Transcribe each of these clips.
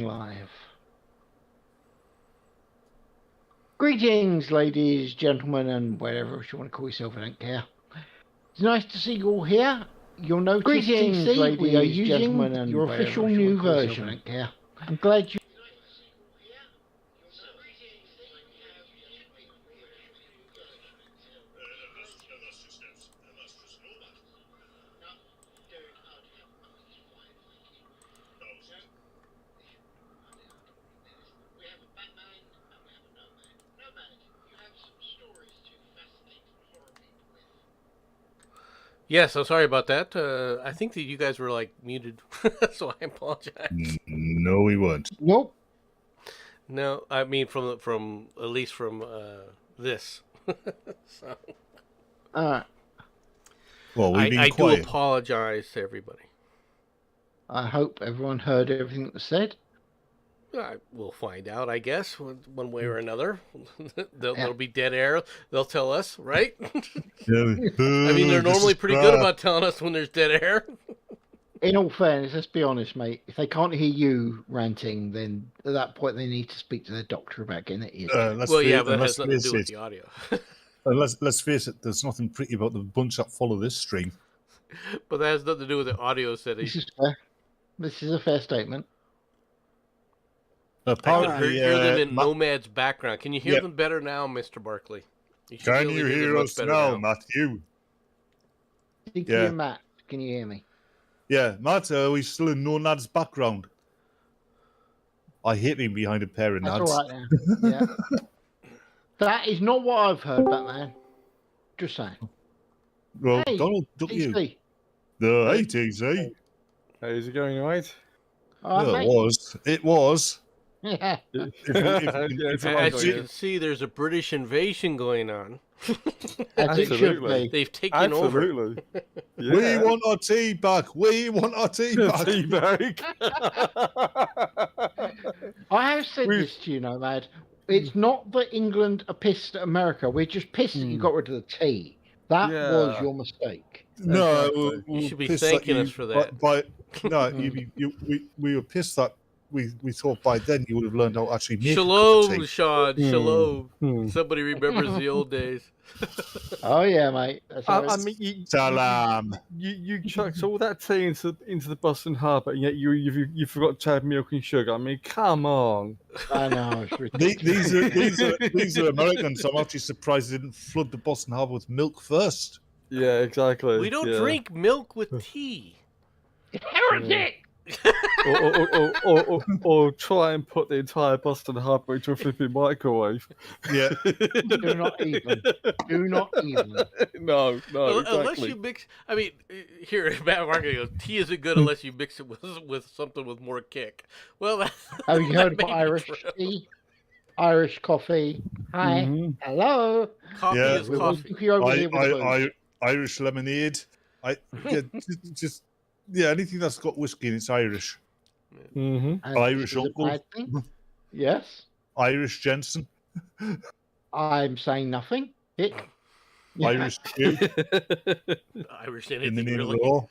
Live. Greetings, ladies, gentlemen, and whatever you want to call yourself, I don't care. It's nice to see you all here. You'll notice Greetings, TC, ladies, we are using gentlemen, and your whatever official you new want to call yourself, version. I don't care. I'm glad you... Yes, I'm sorry about that. I think that you guys were like muted, so I apologize. No, we weren't. Nope. No, I mean from at least from this. So Well, we've been I do quiet. apologize to everybody. I hope everyone heard everything that was said. We'll find out, I guess, one way or another. There'll be dead air. They'll tell us, right? I mean, they're normally pretty good about telling us when there's dead air. In all fairness, let's be honest, mate. If they can't hear you ranting, then at that point they need to speak to their doctor about getting it ears. But that has nothing to do with the audio. Let's face it, there's nothing pretty about the bunch that follow this stream. But that has nothing to do with the audio settings. This is fair. This is a fair statement. Apparently, I could hear them in Nomads' background. Can you hear them better now, Mr. Barkley? Can you hear us now, Matthew? Matt, can you hear me? Yeah, Matt, are we still in Nomads' background? I hate being behind a pair of nads. That's all right now. Yeah. That is not what I've heard, Batman. Just saying. Well, hey, Donald, don't you? hey, TC. Is it going all right? It was. Yeah. As you can see, there's a British invasion going on. Absolutely. They've taken over. Yeah. We want our tea back. We want our tea back. I have said this to you, Nomad. It's not that England are pissed at America. We're just pissed that you got rid of the tea. That was your mistake. No, you should be thanking us for that. We were pissed that we thought by then you would have learned how to actually make Shalom, Sean. Shalom. Somebody remembers the old days. Oh yeah, mate. Salam. You chucked all that tea into the Boston Harbour, and yet you forgot to add milk and sugar. I mean, come on. I know. These are Americans. I'm actually surprised they didn't flood the Boston Harbour with milk first. Yeah, exactly. We don't drink milk with tea. Heretic! or try and put the entire Boston Harbour into a flipping microwave. Yeah. Do not even. No, well, exactly. Unless you mix. I mean, here, Matt Market goes, tea isn't good unless you mix it with something with more kick. Well, have you heard of Irish tea? Irish coffee. Hi. Mm-hmm. Hello. Coffee is coffee. Irish lemonade. Anything that's got whiskey in it's Irish. Mm-hmm. Irish uncle. Yes. Irish Jenson. I'm saying nothing. Hick. Irish Q. Irish in the name really? of the law.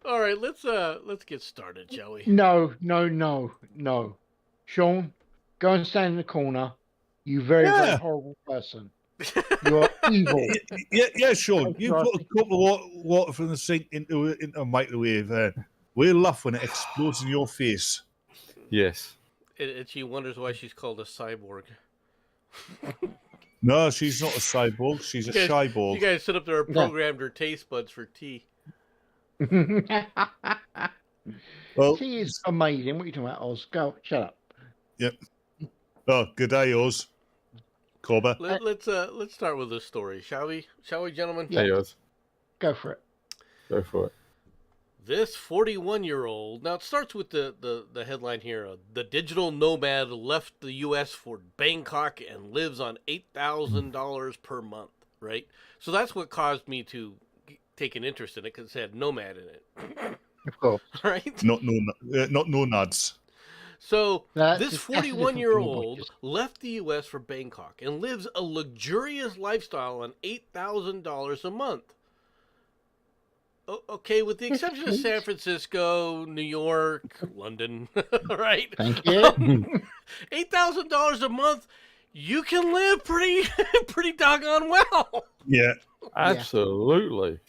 All right, let's get started, shall we? No. Sean, go and stand in the corner. You very horrible person. You're evil. Yeah, Sean. You put a cup of water from the sink into a microwave. We'll laugh when it explodes in your face. Yes. And she wonders why she's called a cyborg. No, she's not a cyborg. She's a shyborg. You guys set up there and programmed her taste buds for tea. Well, tea is amazing. What are you talking about, Oz? Go, shut up. Yep. Oh, good day, Oz. Cobber. Let's start with this story, shall we? Shall we, gentlemen? Yeah. Hey, Oz. Go for it. This 41-year-old. Now it starts with the headline here. The digital nomad left the U.S. for Bangkok and lives on $8,000 per month. Right. So that's what caused me to take an interest in it because it had nomad in it. Of course. Right. Not nomads. So this 41-year-old left the U.S. for Bangkok and lives a luxurious lifestyle on $8,000 a month. Okay, with the exception of San Francisco, New York, London, right? Thank you. $8,000 a month, you can live pretty doggone well. Yeah. Absolutely.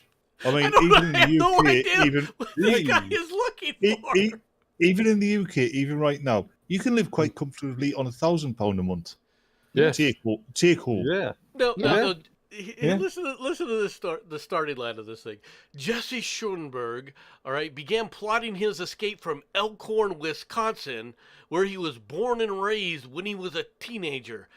I mean, I have no idea even what this guy is looking for. even in the UK, even right now, you can live quite comfortably on £1,000 a month. Yes. Take home. Yeah. No. Yeah. Listen to the starting line of this thing. Jesse Schoenberg, all right, began plotting his escape from Elkhorn, Wisconsin, where he was born and raised when he was a teenager.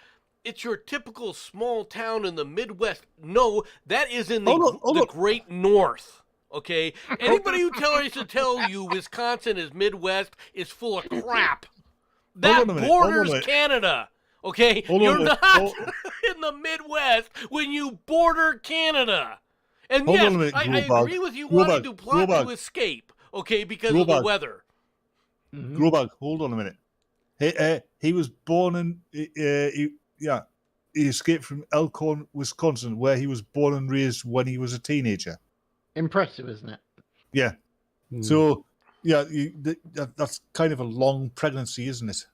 It's your typical small town in the Midwest. No, that is in the Great North. Okay? Anybody who tries to tell you Wisconsin is Midwest is full of crap. That borders Canada. Okay? You're not in the Midwest when you border Canada. And yes, I agree with you wanting to plot to escape, okay, because of the weather. Grobag, hold on a minute. He was born in... he escaped from Elkhorn, Wisconsin, where he was born and raised when he was a teenager. Impressive, isn't it? Yeah. So, yeah, that's kind of a long pregnancy, isn't it?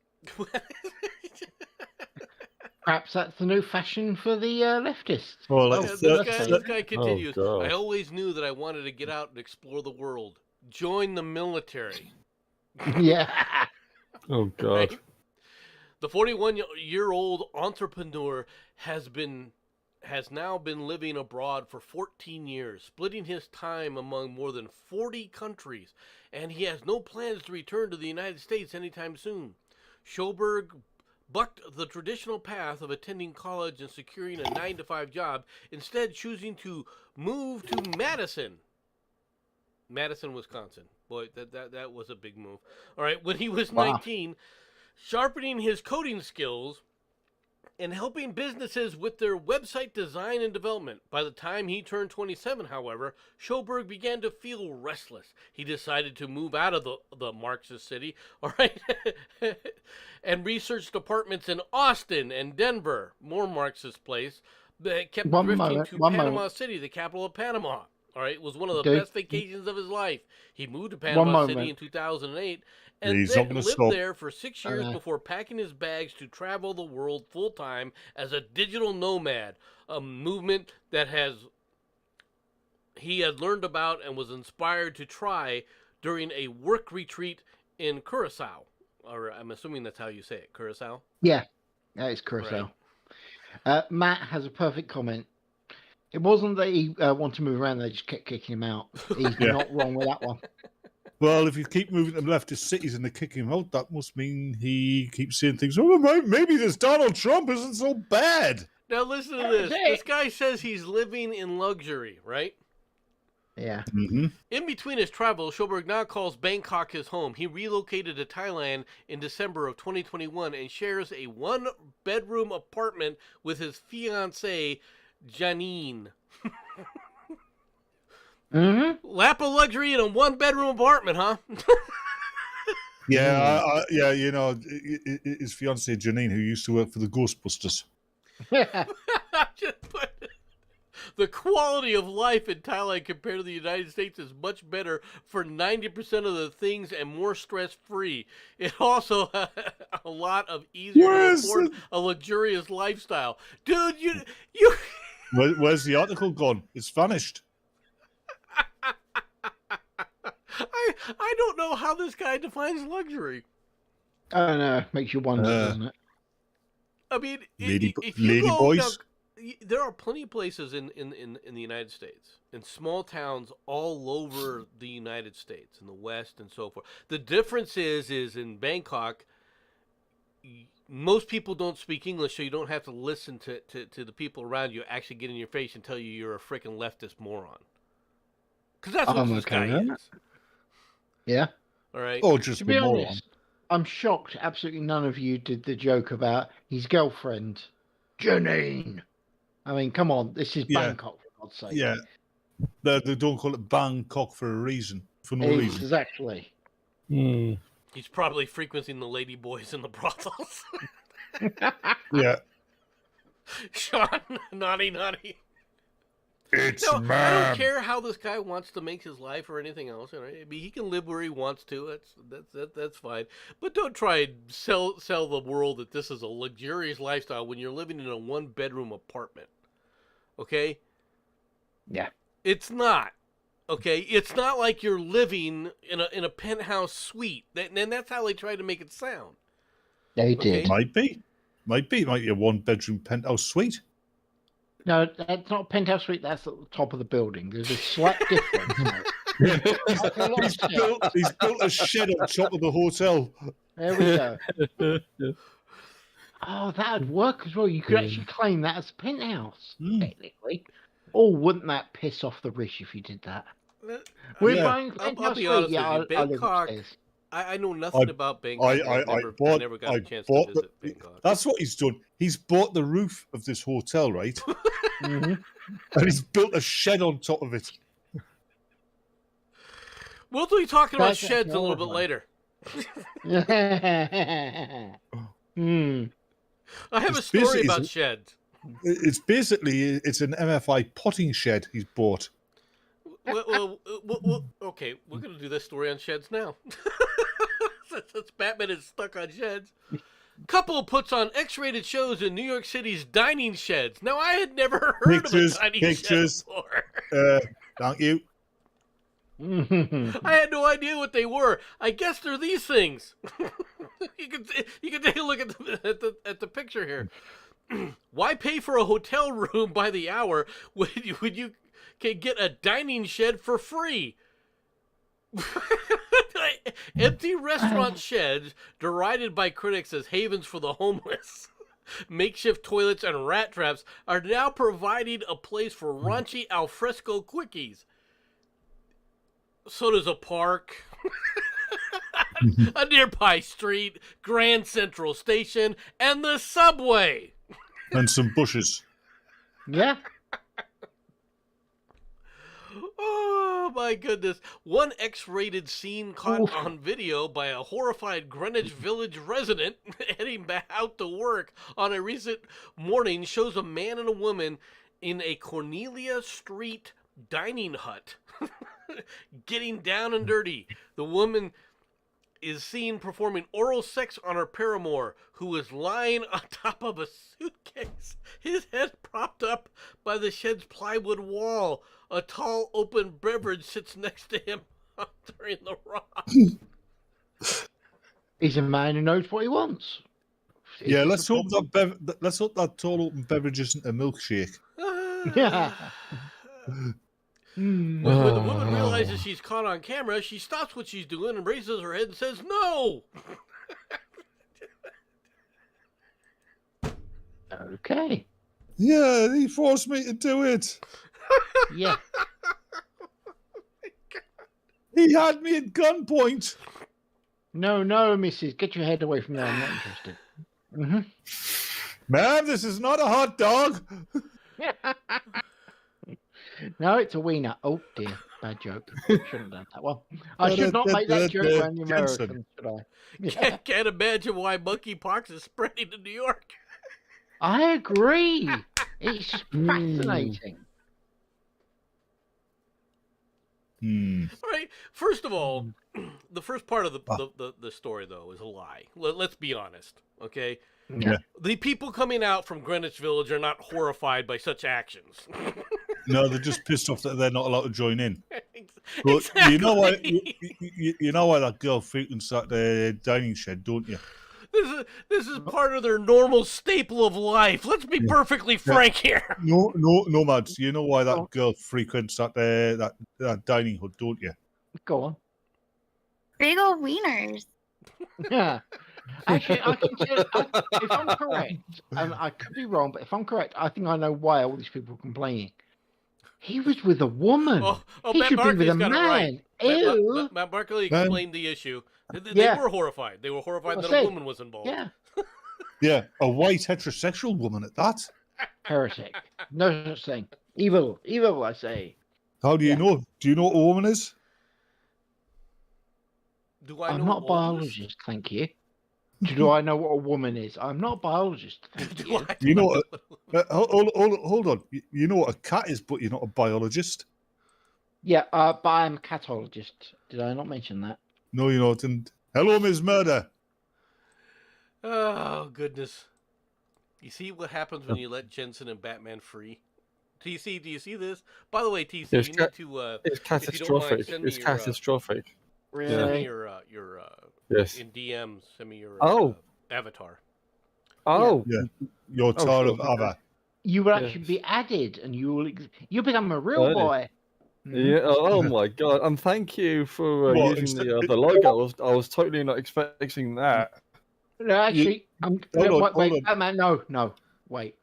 Perhaps that's the new fashion for the leftists. Well, this guy continues. Oh, I always knew that I wanted to get out and explore the world. Join the military. Yeah. Oh, God. Right? The 41-year-old entrepreneur has now been living abroad for 14 years, splitting his time among more than 40 countries, and he has no plans to return to the United States anytime soon. Schoenberg bucked the traditional path of attending college and securing a 9-to-5 job, instead choosing to move to Madison, Wisconsin. Boy, that was a big move. All right, when he was 19, sharpening his coding skills and helping businesses with their website design and development. By the time he turned 27, however, Schoenberg began to feel restless. He decided to move out of the Marxist city, all right, and researched apartments in Austin and Denver, more Marxist place, that kept drifting to Panama City, the capital of Panama. All right, it was one of the best vacations of his life. He moved to Panama City in 2008 and then lived there for 6 years before packing his bags to travel the world full-time as a digital nomad, a movement that he had learned about and was inspired to try during a work retreat in Curacao. Or I'm assuming that's how you say it, Curacao? Yeah, that is Curacao. Right. Matt has a perfect comment. It wasn't that he wanted to move around, they just kept kicking him out. He's not wrong with that one. Well, if you keep moving to leftist cities and they're kicking him out, that must mean he keeps saying things, oh, maybe this Donald Trump isn't so bad. Now listen to this. This guy says he's living in luxury, right? Yeah. Mm-hmm. In between his travels, Schoenberg now calls Bangkok his home. He relocated to Thailand in December of 2021 and shares a one-bedroom apartment with his fiancée, Janine. Lap of luxury in a one-bedroom apartment, huh? Yeah, you know, his fiancée Janine, who used to work for the Ghostbusters. The quality of life in Thailand compared to the United States is much better for 90% of the things and more stress-free. It also has a lot of easier to afford a luxurious lifestyle. Dude, you... Where's the article gone? It's vanished. I don't know how this guy defines luxury. I don't know. Makes you wonder, doesn't it? I mean, lady go, boys. Now, there are plenty of places in the United States, in small towns all over the United States, in the West and so forth. The difference is in Bangkok, most people don't speak English, so you don't have to listen to the people around you actually get in your face and tell you you're a freaking leftist moron. Because that's what this guy is. Yeah. All right. Oh, just to be honest, I'm shocked absolutely none of you did the joke about his girlfriend, Janine. I mean, come on, this is Bangkok, for God's sake. Yeah. They don't call it Bangkok for a reason. For no reason. Exactly. He's probably frequenting the lady boys in the brothels. Yeah. Sean, naughty. It's No, I ma'am. don't care how this guy wants to make his life or anything else. You know, I mean, he can live where he wants to. That's fine. But don't try and sell the world that this is a luxurious lifestyle when you're living in a 1-bedroom apartment. Okay? Yeah. It's not. Okay? It's not like you're living in a penthouse suite. And that's how they try to make it sound. They Okay. did. Might be a 1-bedroom penthouse suite. No, that's not penthouse suite. That's at the top of the building. There's a slight difference. He's built a shed on top of the hotel. There we go. Oh, that would work as well. You could actually claim that as a penthouse, technically. Oh, wouldn't that piss off the rich if you did that? We're buying I'll penthouse be suite. honest Yeah, with you. I live Bangkok. upstairs. I know nothing about Bangkok. I never got a chance to visit Bangkok. That's what he's done. He's bought the roof of this hotel, right? Mhm. And he's built a shed on top of it. We'll be talking about That's sheds a little bit horrifying. later. I have a It's story basically- about sheds. It's an MFI potting shed he's bought. Well, okay, we're going to do this story on sheds now. Since Batman is stuck on sheds. Couple puts on X-rated shows in New York City's dining sheds. Now, I had never heard of a dining shed before. Thank you. I had no idea what they were. I guess they're these things. you can take a look at the picture here. Why pay for a hotel room by the hour when you can get a dining shed for free? Empty restaurant sheds, derided by critics as havens for the homeless, makeshift toilets and rat traps, are now providing a place for raunchy alfresco quickies. So does a park, a nearby street, Grand Central Station, and the subway. And some bushes. Yeah. Oh my goodness. One X-rated scene caught on video by a horrified Greenwich Village resident heading back out to work on a recent morning shows a man and a woman in a Cornelia Street dining hut getting down and dirty. The woman is seen performing oral sex on her paramour, who is lying on top of a suitcase, his head propped up by the shed's plywood wall. A tall, open beverage sits next to him during the rock. He's a man who knows what he wants. Yeah, let's hope that tall open beverage isn't a milkshake. Yeah. When the woman realizes she's caught on camera, she stops what she's doing and raises her head and says, "No!" Okay. Yeah, he forced me to do it. Yeah. He had me at gunpoint. No, missus. Get your head away from there. I'm not interested. Ma'am, this is not a hot dog. No, it's a wiener. Oh, dear. Bad joke. Shouldn't have done that. Well, I should not make that joke around the Jenson. Americans, should I? Yeah. Can't imagine why monkeypox is spreading in New York. I agree. It's fascinating. All right. First of all, the first part of the story, though, is a lie. Let's be honest, okay? Yeah. The people coming out from Greenwich Village are not horrified by such actions. No, they're just pissed off that they're not allowed to join in. But Exactly. you know why? You know why that girl frequents that dining shed, don't you? This is part of their normal staple of life. Let's be perfectly frank here. No, Nomads. You know why that girl frequents that dining hut, don't you? Go on. Big ol' wieners. Yeah. Actually, I can tell, if I'm correct, and I could be wrong, but if I'm correct, I think I know why all these people are complaining. He was with a woman. He Matt should be with Barkley's a got it man. right. Ew. Matt Barkley explained the issue. They Yeah. were horrified. They were horrified Well that a said. woman was involved. Yeah. Yeah, a white heterosexual woman at that. Heretic. No such thing. Evil. Evil, I say. How do you know? Do you know what a woman is? Do I I'm know not a what woman is? biologist, thank you. Do I know what a woman is? I'm not a biologist. Thank Do you. I- You know what? Hold on. You know what a cat is, but you're not a biologist. Yeah, but I'm a catologist. Did I not mention that? No, you're not. And hello, Ms. Murder. Oh goodness! You see what happens when you let Jensen and Batman free? TC, do you see this? By the way, TC, It's you need to. It's if you don't mind, catastrophic. send me It's your. catastrophic. Send me Really? your Yes. in DMs. Send me your Oh. avatar. Oh. Yeah. Your Oh, Tar sure, of Ava. You will actually Yes. be added, and you become a real Really? boy. Mhm. Yeah. Oh my god! And thank you for What, using instead- the logo. I was totally not expecting that. No, actually, hold wait, on. Batman, no, wait.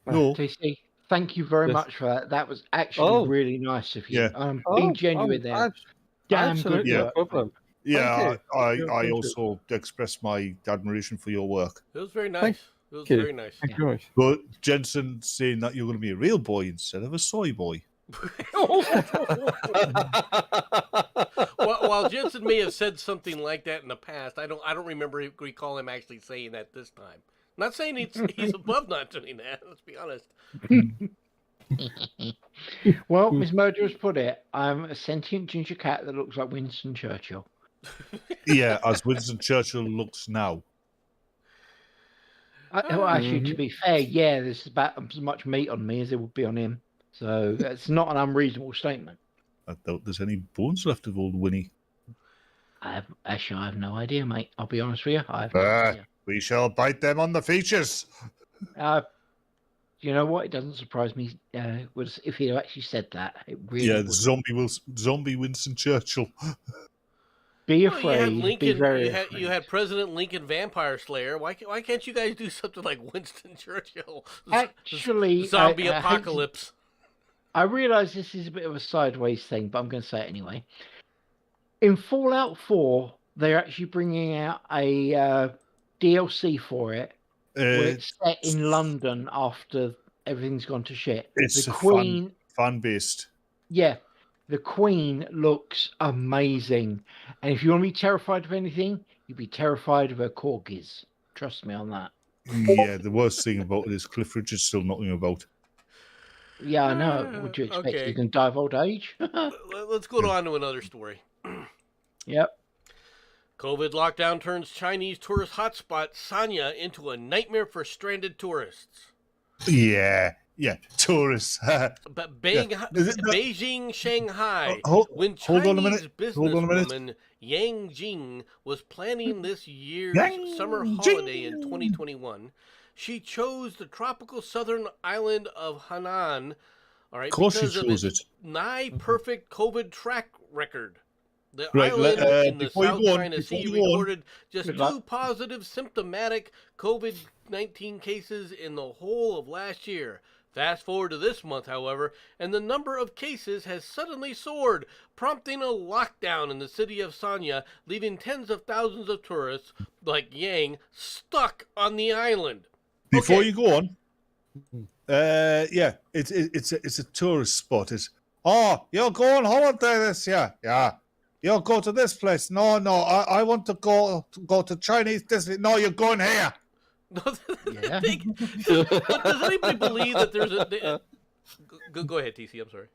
No. TC, thank you very Yes. much for that. That was actually Oh. really nice of you. Yeah. I'm being Oh, genuine there. Damn good absolutely no work. problem. Yeah, Thank you. Yeah, I thank you. also express my admiration for your work. It was very nice. Thank It was you. very nice. Thank you very much. But Jensen saying that you're going to be a real boy instead of a soy boy. While Jensen may have said something like that in the past, I don't recall him actually saying that this time. Not saying he's above not doing that. Let's be honest. Well, Miss Murder has put it. I'm a sentient ginger cat that looks like Winston Churchill. Yeah, as Winston Churchill looks now. Well, actually, to be fair, yeah, there's about as much meat on me as there would be on him. So that's not an unreasonable statement. I doubt there's any bones left of old Winnie. I have no idea, mate. I'll be honest with you. I have no idea. We shall bite them on the features. You know what? It doesn't surprise me. Was if he actually said that, it really Yeah, would. zombie Winston Churchill. Be Well, you had afraid. Lincoln. Be very You afraid. had President Lincoln, Vampire Slayer. Why can't you guys do something like Winston Churchill? Actually, Zombie apocalypse. I realize this is a bit of a sideways thing, but I'm going to say it anyway. In Fallout 4, they're actually bringing out a DLC for it, where it's set in London after everything's gone to shit. It's The Queen, fan-based. yeah, the Queen looks amazing, and if you want to be terrified of anything, you'd be terrified of her corgis. Trust me on that. Yeah, the worst thing about it is Cliff Richard's still knocking about. Yeah, I know. What would you expect? Okay. He's going to die of old age? Let's go on to another story. Yep. COVID lockdown turns Chinese tourist hotspot Sanya into a nightmare for stranded tourists. Yeah, tourists. But Beijing, Shanghai, when hold on a Chinese minute. businesswoman Yang Jing was planning this year's summer holiday in 2021, she chose the tropical southern island of Hainan, all right, Of course because she of chose its it. nigh perfect COVID track record. The Right, island in the before you South go on, China before Sea you go on. recorded just Good 2 luck. positive symptomatic COVID-19 cases in the whole of last year. Fast forward to this month, however, and the number of cases has suddenly soared, prompting a lockdown in the city of Sanya, leaving tens of thousands of tourists, like Yang, stuck on the island. Before Okay. you go on, yeah, it's a tourist spot. You'll go on holiday this year, yeah. You'll go to this place. No, I want to go to Chinese Disney. No, you're going here. Yeah. But does anybody believe that there's a... Go ahead, TC, I'm sorry.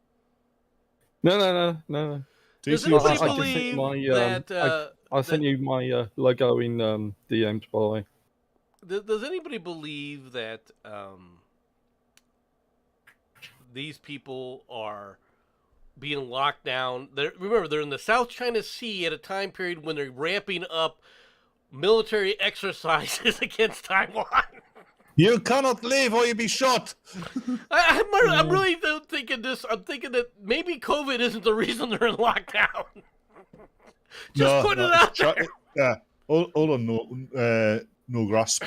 No. Does DC, anybody I just think believe my, that... I sent you my logo in DMs, by the way. Does anybody believe that these people are being locked down? Remember, they're in the South China Sea at a time period when they're ramping up military exercises against Taiwan. You cannot leave or you'll be shot. I'm really thinking this. I'm thinking that maybe COVID isn't the reason they're in lockdown. Just put it out there. Yeah, hold on, no grasp.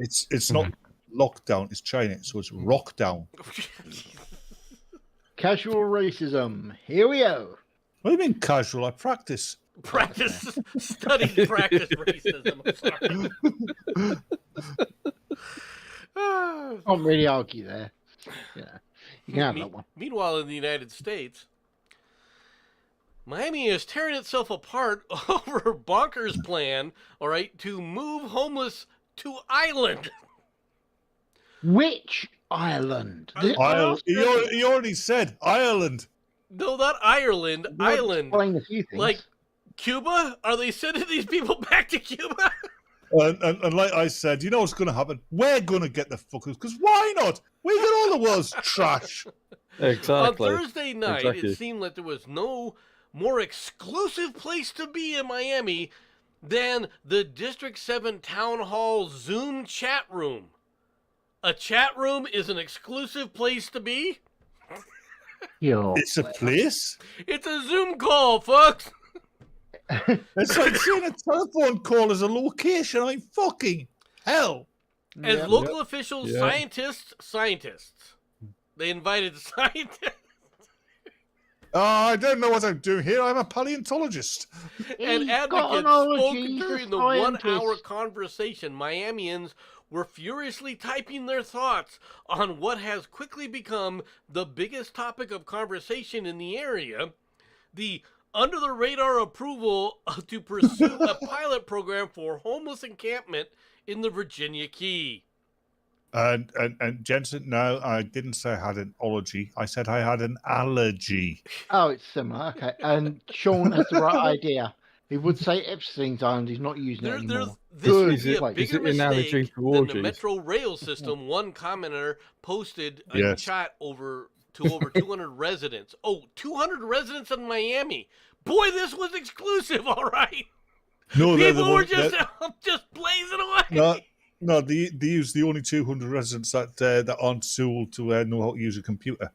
It's not lockdown. It's China, so it's rockdown. Casual racism. Here we go. What do you mean casual? I practice. Study practice racism. I'm sorry. Can't really argue there. Yeah. You can have that one. Meanwhile, in the United States, Miami is tearing itself apart over bonkers plan, all right, to move homeless to island. Which island? Ireland. He already said Ireland. No, not Ireland. Island. Explain a few things. Like Cuba? Are they sending these people back to Cuba? And like I said, you know what's going to happen? We're going to get the fuckers, because why not? We get all the world's trash. Exactly. On Thursday night, it seemed like there was no more exclusive place to be in Miami than the District 7 Town Hall Zoom chat room. A chat room is an exclusive place to be? It's a place? It's a Zoom call, folks. It's like saying a telephone call is a location. I mean, fucking hell. As local officials, scientists. They invited scientists. I don't know what I'm doing here. I'm a paleontologist. And advocates spoke during the 1-hour conversation. Miamians were furiously typing their thoughts on what has quickly become the biggest topic of conversation in the area, the under-the-radar approval to pursue a pilot program for homeless encampment in the Virginia Key. And Jensen, no, I didn't say I had an ology. I said I had an allergy. Oh, it's similar. Okay. And Sean has the right idea. He would say Epstein's Island. He's not using it anymore. This would be a bigger mistake than the orgies? Metro Rail system. One commenter posted a chat to over 200 residents. Oh, 200 residents in Miami. Boy, this was exclusive, all right. No, people were just blazing away. No, they use the only 200 residents that aren't too old to know how to use a computer.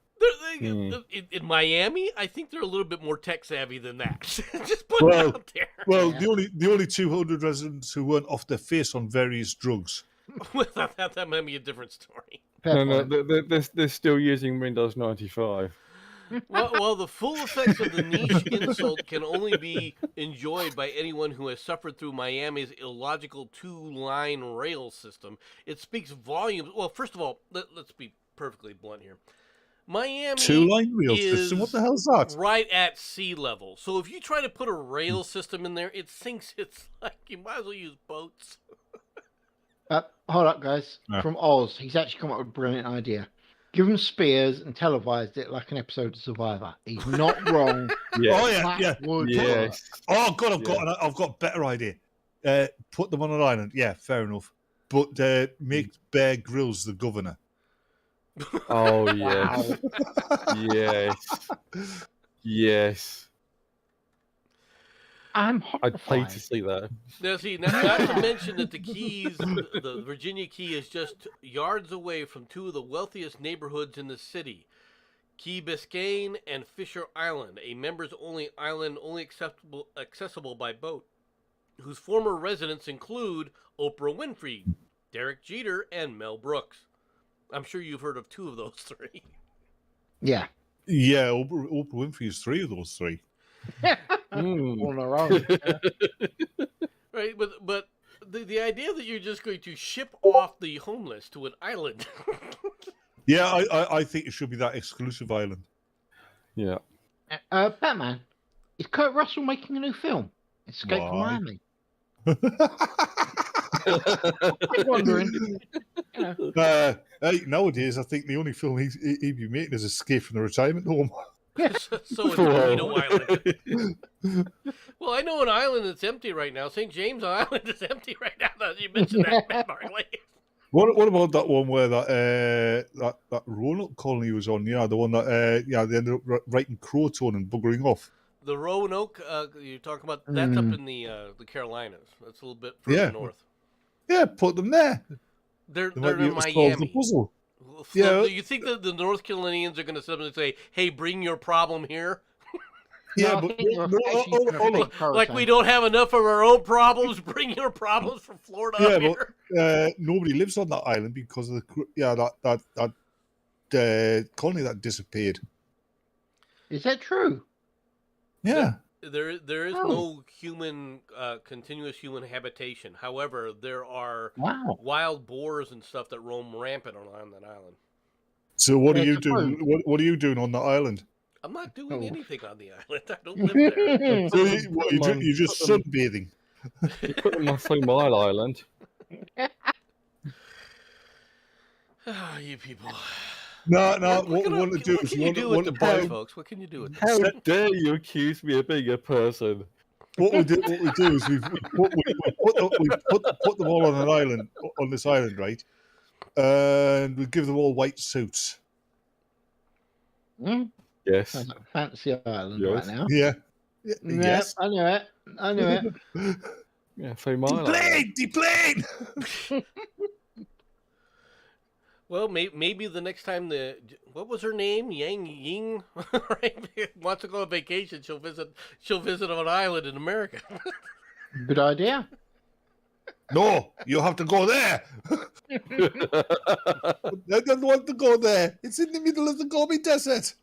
In Miami, I think they're a little bit more tech savvy than that. Just put it out there. Well, the only 200 residents who weren't off their face on various drugs. that might be a different story. No, they're still using Windows 95. Well, the full effects of the niche insult can only be enjoyed by anyone who has suffered through Miami's illogical two-line rail system. It speaks volumes. Well, first of all, let's be perfectly blunt here. Miami two-line rail system? What the hell is that? Right at sea level. So if you try to put a rail system in there, it sinks. It's like you might as well use boats. Hold up, guys. From Oz, he's actually come up with a brilliant idea. Give him spears and televised it like an episode of Survivor. He's not wrong. Yes. Oh God, I've got a better idea. Put them on an island. Yeah, fair enough. But make Bear Grylls the governor. Oh yes, yes. I'm horrified. I'd pay to see that. Now, see, not to mention that the Keys, the Virginia Key, is just yards away from two of the wealthiest neighborhoods in the city, Key Biscayne and Fisher Island, a members-only island only accessible by boat, whose former residents include Oprah Winfrey, Derek Jeter, and Mel Brooks. I'm sure you've heard of two of those three. Yeah. Yeah, Oprah Winfrey is three of those three. On their own. Right, but the idea that you're just going to ship off the homeless to an island. Yeah, I think it should be that exclusive island. Yeah. Batman, is Kurt Russell making a new film? Escape from Miami. I'm wondering. Nowadays, I think the only film he'd be making is Escape from the Retirement Home. So is Torpedo Island. Well, I know an island that's empty right now. St. James Island is empty right now. That you mentioned that, Marley. What about that one where that Roanoke colony was on? Yeah, the one that they ended up writing Crowtone and buggering off. The Roanoke you're talking about? That's up in the Carolinas. That's a little bit further north. Yeah, put them there. They're in Miami. Puzzle. Do you think that the North Carolinians are going to suddenly say, "Hey, bring your problem here"? Yeah, like we don't have enough of our own problems. Bring your problems from Florida up here. But nobody lives on that island because of that colony that disappeared. Is that true? Yeah. There is no human continuous human habitation. However, there are wild boars and stuff that roam rampant on that island. So what are you doing? What are you doing on that island? I'm not doing Oh. anything on the island. I don't live there. So you're just sunbathing. You put them on 3 Mile Island. Ah, you people. No, What what we want to do what is can you do with the boys, folks? What can you do with them? How dare you accuse me of being a person? what we do is we put them all on an island, on this island, right? And we give them all white suits. Yes. Sounds like a fancy island Yes. right now. Yeah. Yeah, Yes. I knew it. I knew it. Yeah, 3 Mile Island. Deplane! Well, maybe the next time what was her name? Yang Ying, right? Wants to go on vacation. She'll visit an island in America. Good idea. No, you have to go there. I don't want to go there. It's in the middle of the Gobi Desert.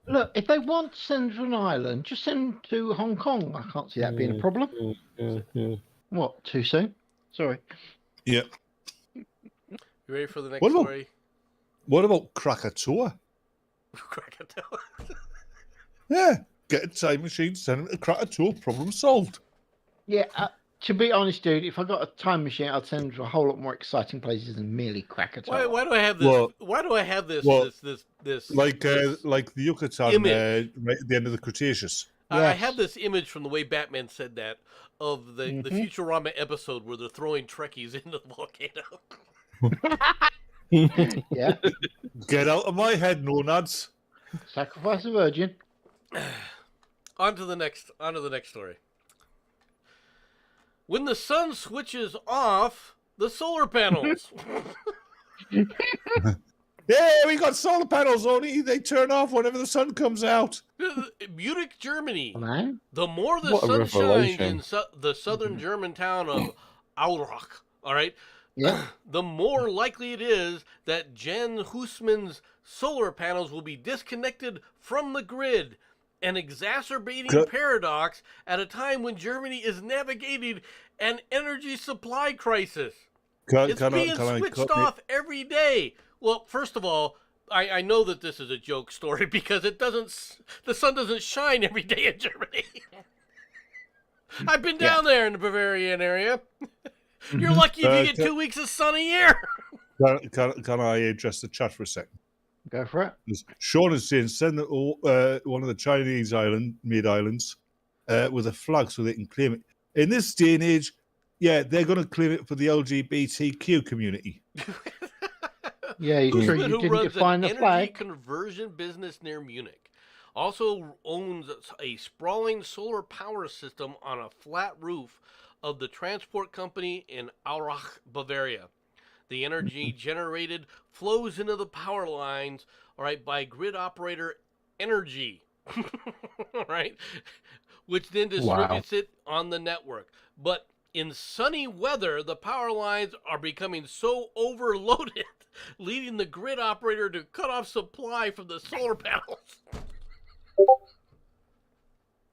Look, if they want to send to an island, just send them to Hong Kong. I can't see that being a problem. Yeah. What? Too soon? Sorry. Yeah. You ready for the next What about- story? What about Krakatoa? Krakatoa. Yeah. Get a time machine, send them to Krakatoa, problem solved. Yeah, to be honest, dude, if I got a time machine, I'd send them to a whole lot more exciting places than merely Krakatoa. Why do I have this? Well- why do I have this? well, this Like this- the Yucatan Image. right at the end of the Cretaceous. I Yes. have this image from the way Batman said that of the Futurama episode where they're throwing Trekkies into the volcano. Yeah, Get out of my head, nonads. sacrifice a virgin. On to the next story. When the sun switches off the solar panels. Yeah, we got solar panels, only they turn off whenever the sun comes out. Munich, Germany. Man. The more the What a sun shines revelation. in the southern German town of Aurach, all right, Yeah. the more likely it is that Jen Husman's solar panels will be disconnected from the grid, an exacerbating Good. paradox at a time when Germany is navigating an energy supply crisis. It's being switched off every day. Well, first of all, I know that this is a joke story because the sun doesn't shine every day in Germany. I've been down there in the Bavarian area. You're lucky if you get 2 weeks of sun a year. Can I address the chat for a second? Go for it. Sean is saying send one of the Chinese made islands with a flag so they can claim it. In this day and age, yeah, they're going to claim it for the LGBTQ community. Yeah, you sure Husman, you who didn't runs define an the energy flag? conversion business near Munich, also owns a sprawling solar power system on a flat roof of the transport company in Aurach, Bavaria. The energy generated flows into the power lines, all right, by grid operator Energy, all right, which then distributes it on the network. But in sunny weather, the power lines are becoming so overloaded, leading the grid operator to cut off supply from the solar panels.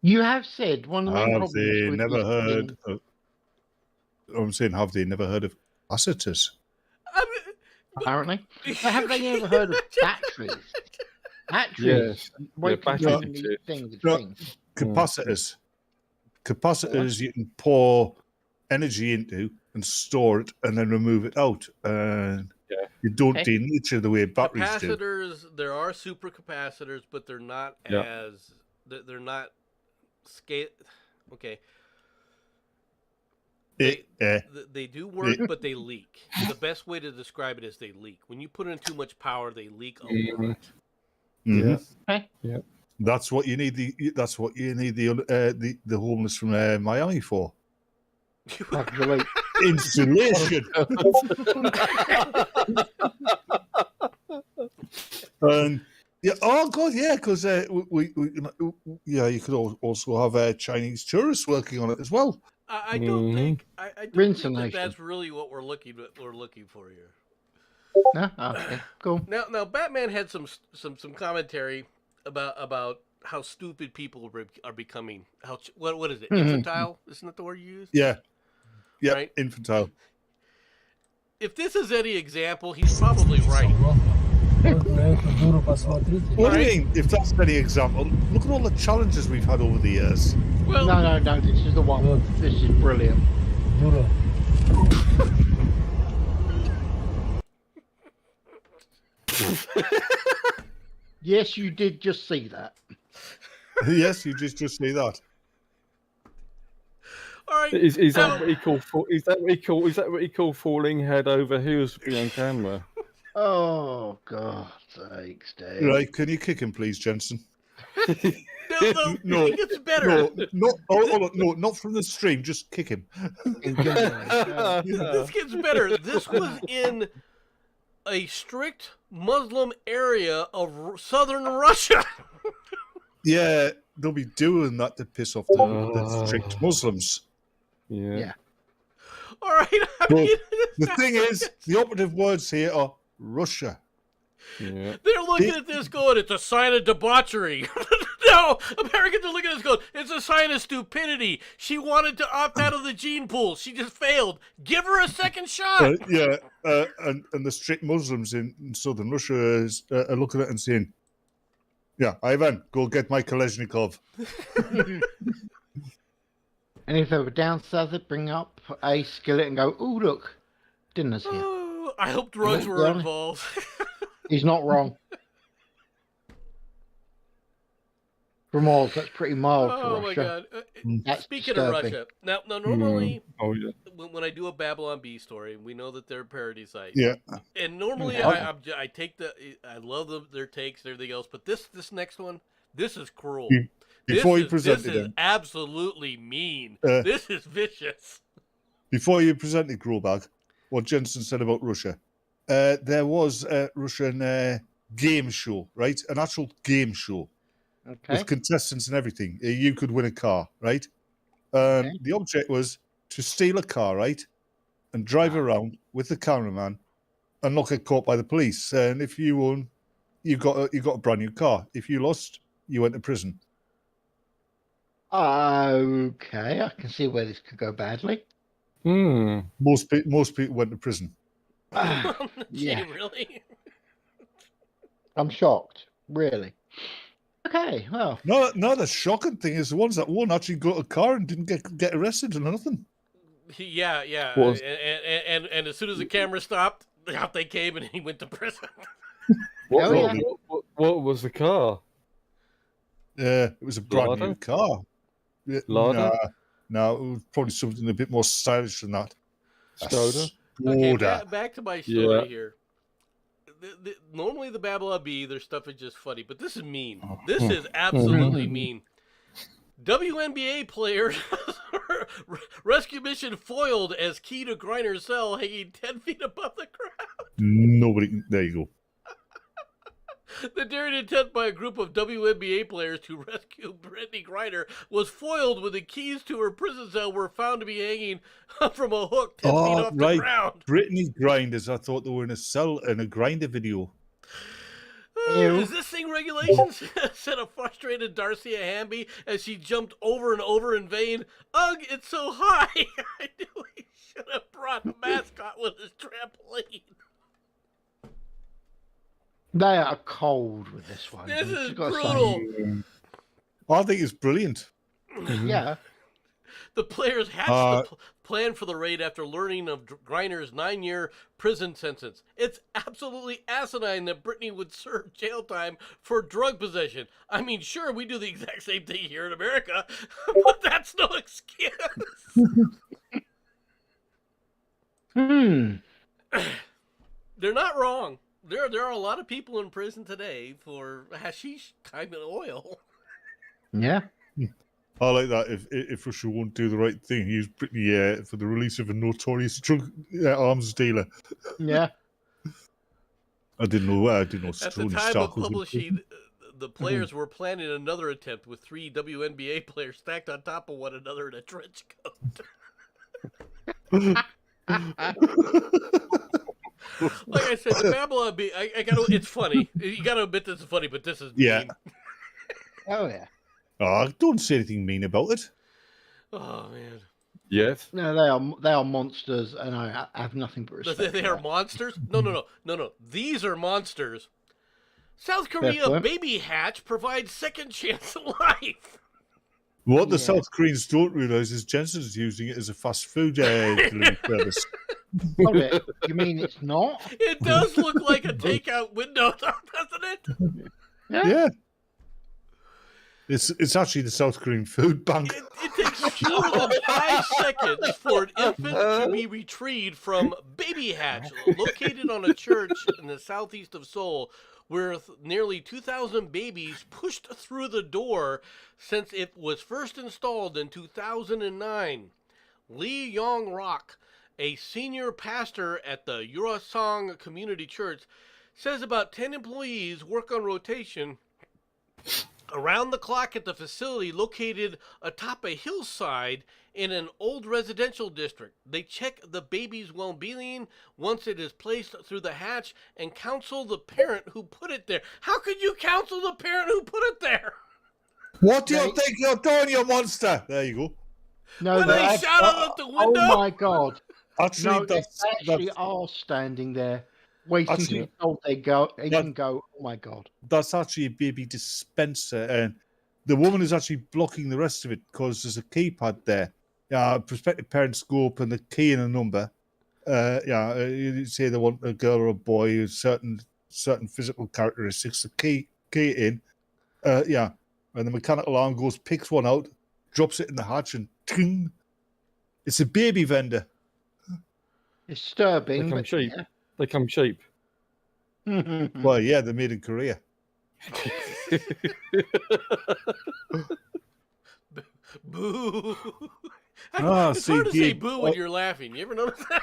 You have said one of the main Have problems they with never this heard thing- of... I'm saying, have they never heard of capacitors? I mean, apparently. But have they ever heard of batteries? Batteries. Yes. Why Yeah, can batteries you too. need things of No. things? Capacitors. Capacitors you can pour energy into and store it and then remove it out. And Yeah. you don't Okay. denature the way batteries do. capacitors, there are supercapacitors, but they're not Yeah. as they're not scale. Okay, they do work, but they leak. The best way to describe it is they leak. When you put in too much power, they leak a lot. Mhm. Okay. Yeah. That's what you need. The homeless from Miami for Actually, insulation. And yeah, oh god, yeah, because you could also have Chinese tourists working on it as well. I don't think I don't think that Insulation. that's really what we're looking for here. no? Okay, cool. Now, Batman had some commentary about how stupid people are becoming. What is it? Infantile? Isn't that the word you use? Yeah, Right. infantile. If this is any example, he's probably right. What do you mean? If that's any example, look at all the challenges we've had over the years. Well, No, this is the one. This is brilliant. Yes, you did just see that. Yes, you just say that. all right. Is that what he called? Is that what he called falling head over heels to be on camera? Oh, God's sakes, Dave. Right, can you kick him, please, Jensen? No, it gets better. No, not from the stream. Just kick him. This gets better. This was in a strict Muslim area of southern Russia. Yeah, they'll be doing that to piss off the strict Muslims. Yeah. All right. The thing is, the operative words here are Russia. Yeah. They're looking at this going, it's a sign of debauchery. No, Americans are looking at this going, it's a sign of stupidity. She wanted to opt out of the gene pool. She just failed. Give her a second shot. And the strict Muslims in southern Russia are looking at it and saying, yeah, Ivan, go get my Kalashnikov. And if they were down south, they'd bring up a skillet and go, "Ooh, look, dinner's here." Oh, I hope drugs were involved. He's not wrong. Remorse, that's pretty mild for Oh Russia. my God! That's Speaking disturbing. of Russia, now normally Oh yeah. when I do a Babylon Bee story, we know that they're a parody site. Yeah. And normally Yeah. I take I love their takes and everything else, but this next one, this is cruel. Before you this presented is him, absolutely mean. Uh, This is vicious. before you presented Growbag, what Jensen said about Russia, there was a Russian game show, right? An actual game show Okay. with contestants and everything. You could win a car, right? Okay. The object was to steal a car, right, and drive around with the cameraman and not get caught by the police. And if you won, you got a brand new car. If you lost, you went to prison. Okay, I can see where this could go badly. Most people went to prison. Gee, Yeah. really? I'm shocked. Really. Okay, well. No, the shocking thing is the ones that won actually got a car and didn't get arrested or nothing. Yeah. Was- And as soon as the camera stopped, out they came and he went to prison. What, Oh, yeah. what was the car? It was a brand new Lada? car. Yeah, Lada? No, it was probably something a bit more stylish than that. A Skoda? Okay, Skoda. back to my story Yeah. here. Normally the Babylon Bee, their stuff is just funny, but this is mean. This is absolutely mean. WNBA player rescue mission foiled as key to Griner's cell hanging 10 feet above the ground. Nobody. There you go. The daring attempt by a group of WNBA players to rescue Brittany Griner was foiled when the keys to her prison cell were found to be hanging from a hook 10 feet off the right. ground. Brittany Grinders. I thought they were in a grinder video. Ew. Is this thing regulations? Said a frustrated Darcia Hamby as she jumped over and over in vain. Ugh, it's so high. I knew he should have brought the mascot with his trampoline. They are cold with this one. This I've is just gotta say. brutal. I think it's brilliant. Yeah. The players hatched the plan for the raid after learning of Griner's 9-year prison sentence. It's absolutely asinine that Brittany would serve jail time for drug possession. I mean, sure, we do the exact same thing here in America, but that's no excuse. They're not wrong. There are a lot of people in prison today for hashish, time, and oil. Yeah. I like that. If Russia won't do the right thing, use Brittany for the release of a notorious drug arms dealer. Yeah. I didn't know. At the Tony time Stark of was in publishing, the players were planning another attempt with 3 WNBA players stacked on top of one another in a trench coat. Like I said, the Babylon Bee, I gotta, it's funny. You gotta admit this is funny, but this is Yeah. mean. Oh, yeah. Oh, don't say anything mean about it. Oh, man. Yes. No, they are monsters, and I have nothing but respect. They for are that. monsters? No. These are monsters. South Korea baby hatch provides second chance at life. What the South Koreans don't realise is Jenson's using it as a fast food delivery service. Hold it. You mean it's not? It does look like a takeout window, doesn't it? Yeah. It's actually the South Korean food bank. It takes fewer than 5 seconds for an infant to be retrieved from baby hatch, located on a church in the southeast of Seoul, where nearly 2,000 babies pushed through the door since it was first installed in 2009. Lee Yong-rok, a senior pastor at the Yurasong Community Church, says about 10 employees work on rotation around the clock at the facility located atop a hillside in an old residential district. They check the baby's well-being once it is placed through the hatch and counsel the parent who put it there. How could you counsel the parent who put it there? What do you think you're doing, you monster? There you go. No, When they shout out the window? Oh my God. Actually, They actually are standing there waiting to be told they can go. Oh my God. That's actually a baby dispenser, and the woman is actually blocking the rest of it because there's a keypad there. Prospective parents go up and the key and a number. You say they want a girl or a boy with certain physical characteristics. The key in, and the mechanical arm goes, picks one out, drops it in the hatch, and ting, it's a baby vendor. It's disturbing. They come cheap. Yeah. They come cheap. Well, yeah, they're made in Korea. Boo. It's hard to say boo when you're laughing. You ever notice that?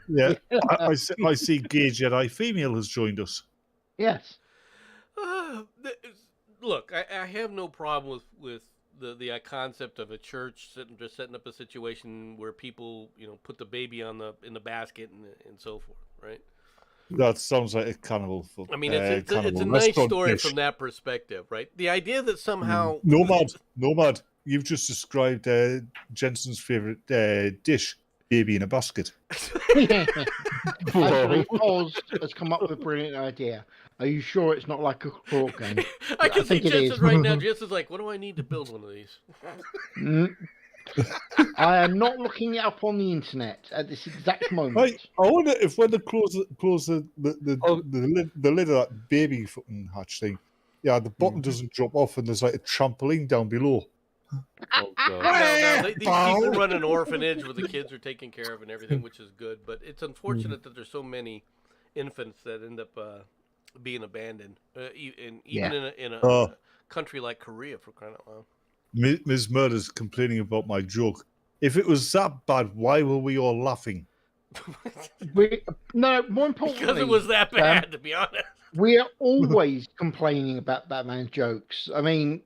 Yeah. I see Gage Jedi female has joined us. Yes. Look, I have no problem with the concept of a church setting up a situation where people, put the baby in the basket and so forth, right? That sounds like a cannibal. I mean, it's a nice story from that perspective, right? The idea that somehow Nomad, you've just described Jenson's favorite dish, baby in a basket. Actually, Oz has come up with a brilliant idea. Are you sure it's not like a court game? I can see Jensen right now. Jensen's like, what do I need to build one of these? I am not looking it up on the internet at this exact moment. I wonder if when they close the lid of that baby fucking hatch thing, the bottom doesn't drop off and there's like a trampoline down below. Oh, God. These people run an orphanage where the kids are taken care of and everything, which is good. But it's unfortunate that there's so many infants that end up being abandoned, even in a country like Korea, for crying out loud. Ms. Murder's complaining about my joke. If it was that bad, why were we all laughing? No, more importantly, because it was that bad, to be honest. We are always complaining about Batman's jokes. I mean,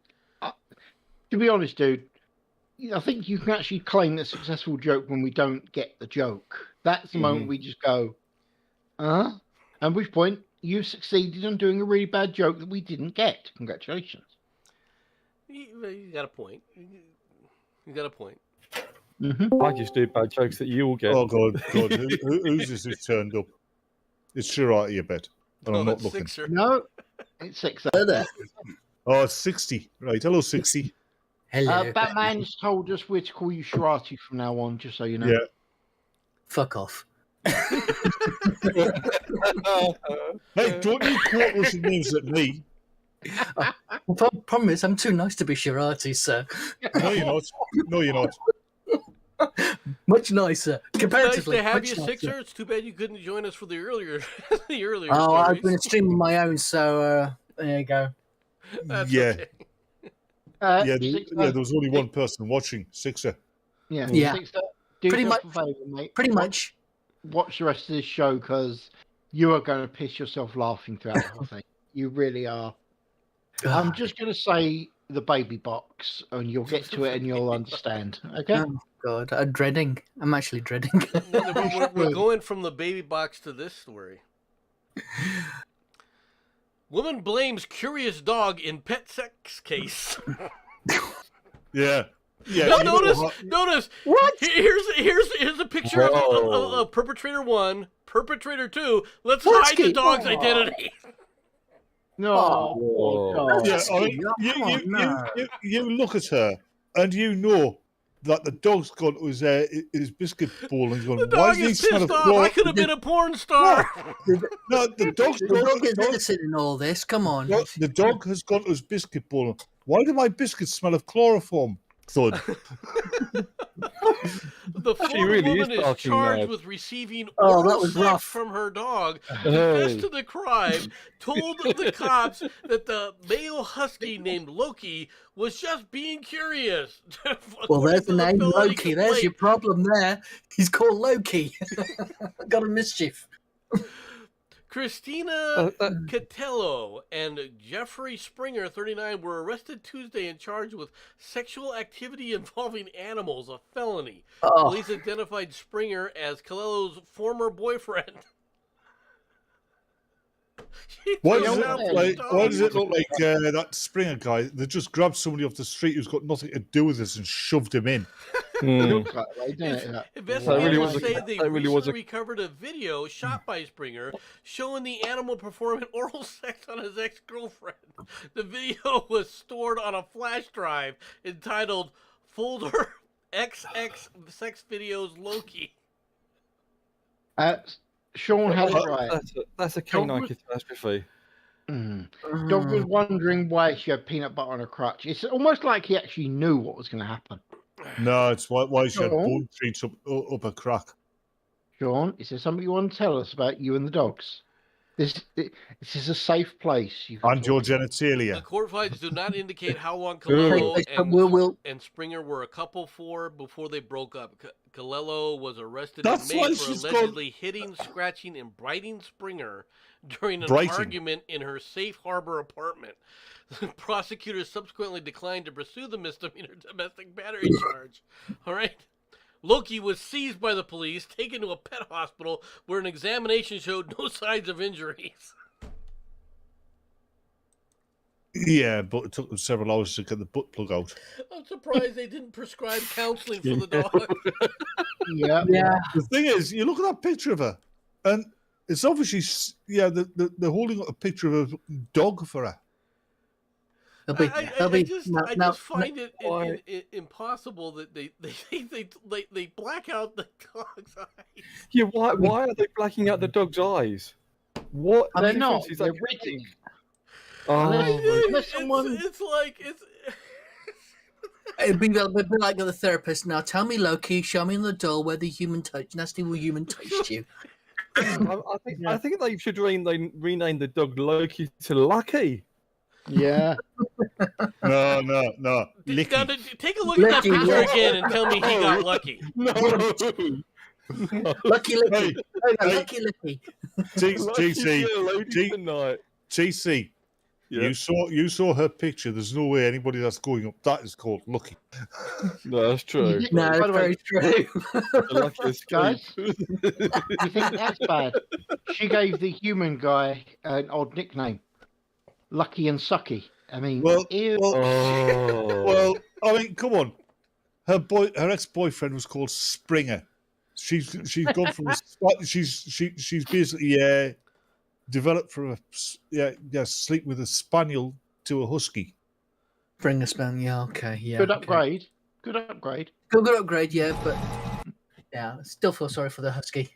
to be honest, dude, I think you can actually claim a successful joke when we don't get the joke. That's the moment we just go, at which point you've succeeded in doing a really bad joke that we didn't get. Congratulations. You got a point. You got a point. I just do bad jokes that you all get. Oh, God. Who's this who's turned up? It's Shirati, I bet. And I'm not looking. Sixer. No, it's Sixer. Oh, it's 60. Right. Hello, 60. Hello. Batman's told us we're to call you Shirati from now on, just so you know. Yeah. Fuck off. Hey, don't you quote Russian names at me. Well, problem is, I'm too nice to be Shirati, sir. No, you're not. No, you're not. Much nicer, comparatively. Nice to have much you, nicer. Sixer. It's too bad you couldn't join us for the earlier, Oh, stories. I've been streaming my own, so there you go. That's Yeah. okay. There was only one person watching, Sixer. Yeah. Yeah. Sixer, do Pretty yourself much- a favour, mate. Pretty much. Watch the rest of this show because you are going to piss yourself laughing throughout the whole thing. You really are. I'm just going to say the baby box, and you'll get to it and you'll understand. Okay? Oh, God. I'm dreading. I'm actually dreading. We're going from the baby box to this story. Woman blames curious dog in pet sex case. Yeah. No, notice. What? Here's a picture of perpetrator 1, perpetrator 2. Let's hide the dog's identity. No, Oh. Yeah, That's I mean, cute. Come on, no. you look at her and you know that the dog's gone to his biscuit bowl and he's gone, The why dog does he is smell pissed of off. chloro-" I could have been a porn star. No, the dog's The gone. dog is innocent in all this. Come on. No, the dog has gone to his biscuit bowl. Why do my biscuits smell of chloroform? Thud. The Florida really is woman is barking charged mad. with receiving Oh, that oral was sex rough. from her dog. Hey. Confessed to the crime, told the cops that the male husky named Loki was just being curious. Well, According there's to the name felony Loki. There's complaint. your problem there. He's called Loki. Got a mischief. Christina Catello and Jeffrey Springer, 39, were arrested Tuesday and charged with sexual activity involving animals, a felony. Oh, Police identified Springer as Catello's former boyfriend. Why She does took it out look the like? dog. Why does it look like that Springer guy that just grabbed somebody off the street who's got nothing to do with this and shoved him in? Hmm. looks like that, doesn't it? Investigators really was a- say they that really was recently a- recovered a video shot by Springer showing the animal performing oral sex on his ex-girlfriend. The video was stored on a flash drive entitled Folder XX Sex Videos Loki. Sean has it right. That's a canine catastrophe. Dog was wondering why she had peanut butter on her crutch. It's almost like he actually knew what was going to happen. No, it's why she had No. bone treats up a crack. Sean, is there something you want to tell us about you and the dogs? This is a safe place. You can And your talk. The genitalia. court findings do not indicate how long Good. Colello and Springer were a couple for before they broke up. Colello was arrested That's in why May for she's allegedly hitting, scratching, and biting Springer during an Biting. argument in her safe harbor apartment. Prosecutors subsequently declined to pursue the misdemeanor domestic battery charge. All right. Loki was seized by the police, taken to a pet hospital where an examination showed no signs of injuries. Yeah, but it took them several hours to get the butt plug out. I'm surprised they didn't prescribe counseling for the dog. Yeah. yeah. The thing is, you look at that picture of her, and it's obviously, they're holding up a picture of a dog for her. I just find it impossible that they black out the dog's eyes. Yeah, why are they blacking out the dog's eyes? What? They're difference not. is They're that reading. making? Oh, Unless someone- It's like it's. It'd be like the therapist. Now tell me, Loki, show me in the doll where the nasty human touched you. I think they should rename the dog Loki to Lucky. Yeah. No. Licky. Now, take a look at that Licky, picture yeah. again and tell me he got lucky. No. Lucky Licky. Hey. Lucky Licky. TC, Yeah. you saw her picture. There's no way anybody that's going up that is called lucky. No, that's true. No, By it's the way, very true. The luckiest guys, guy. you think that's bad? She gave the human guy an odd nickname, Lucky and Sucky. I mean, ew. Well, I mean, come on. Her ex-boyfriend was called Springer. She's gone from she's basically developed from sleep with a spaniel to a husky. Bring a span, yeah, okay, yeah. Good okay. upgrade. Good upgrade. Good upgrade, yeah, but yeah, still feel sorry for the husky.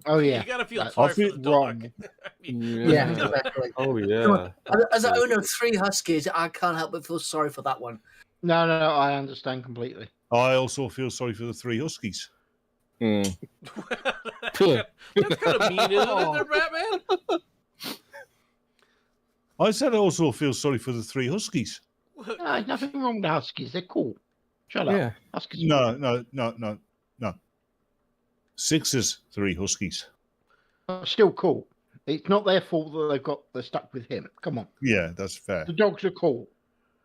Oh yeah. You gotta feel That's sorry for the dog. wrong. I mean, Yeah, exactly. Oh yeah. As an owner of 3 huskies, I can't help but feel sorry for that one. No, I understand completely. I also feel sorry for the 3 huskies. that's kind of mean, isn't it, there, Batman? I said I also feel sorry for the 3 huskies. No, nothing wrong with the Huskies. They're cool. Shut up. Yeah. Huskies. No. 6's 3 huskies. Are still cool. It's not their fault that they're stuck with him. Come on. Yeah, that's fair. The dogs are cool.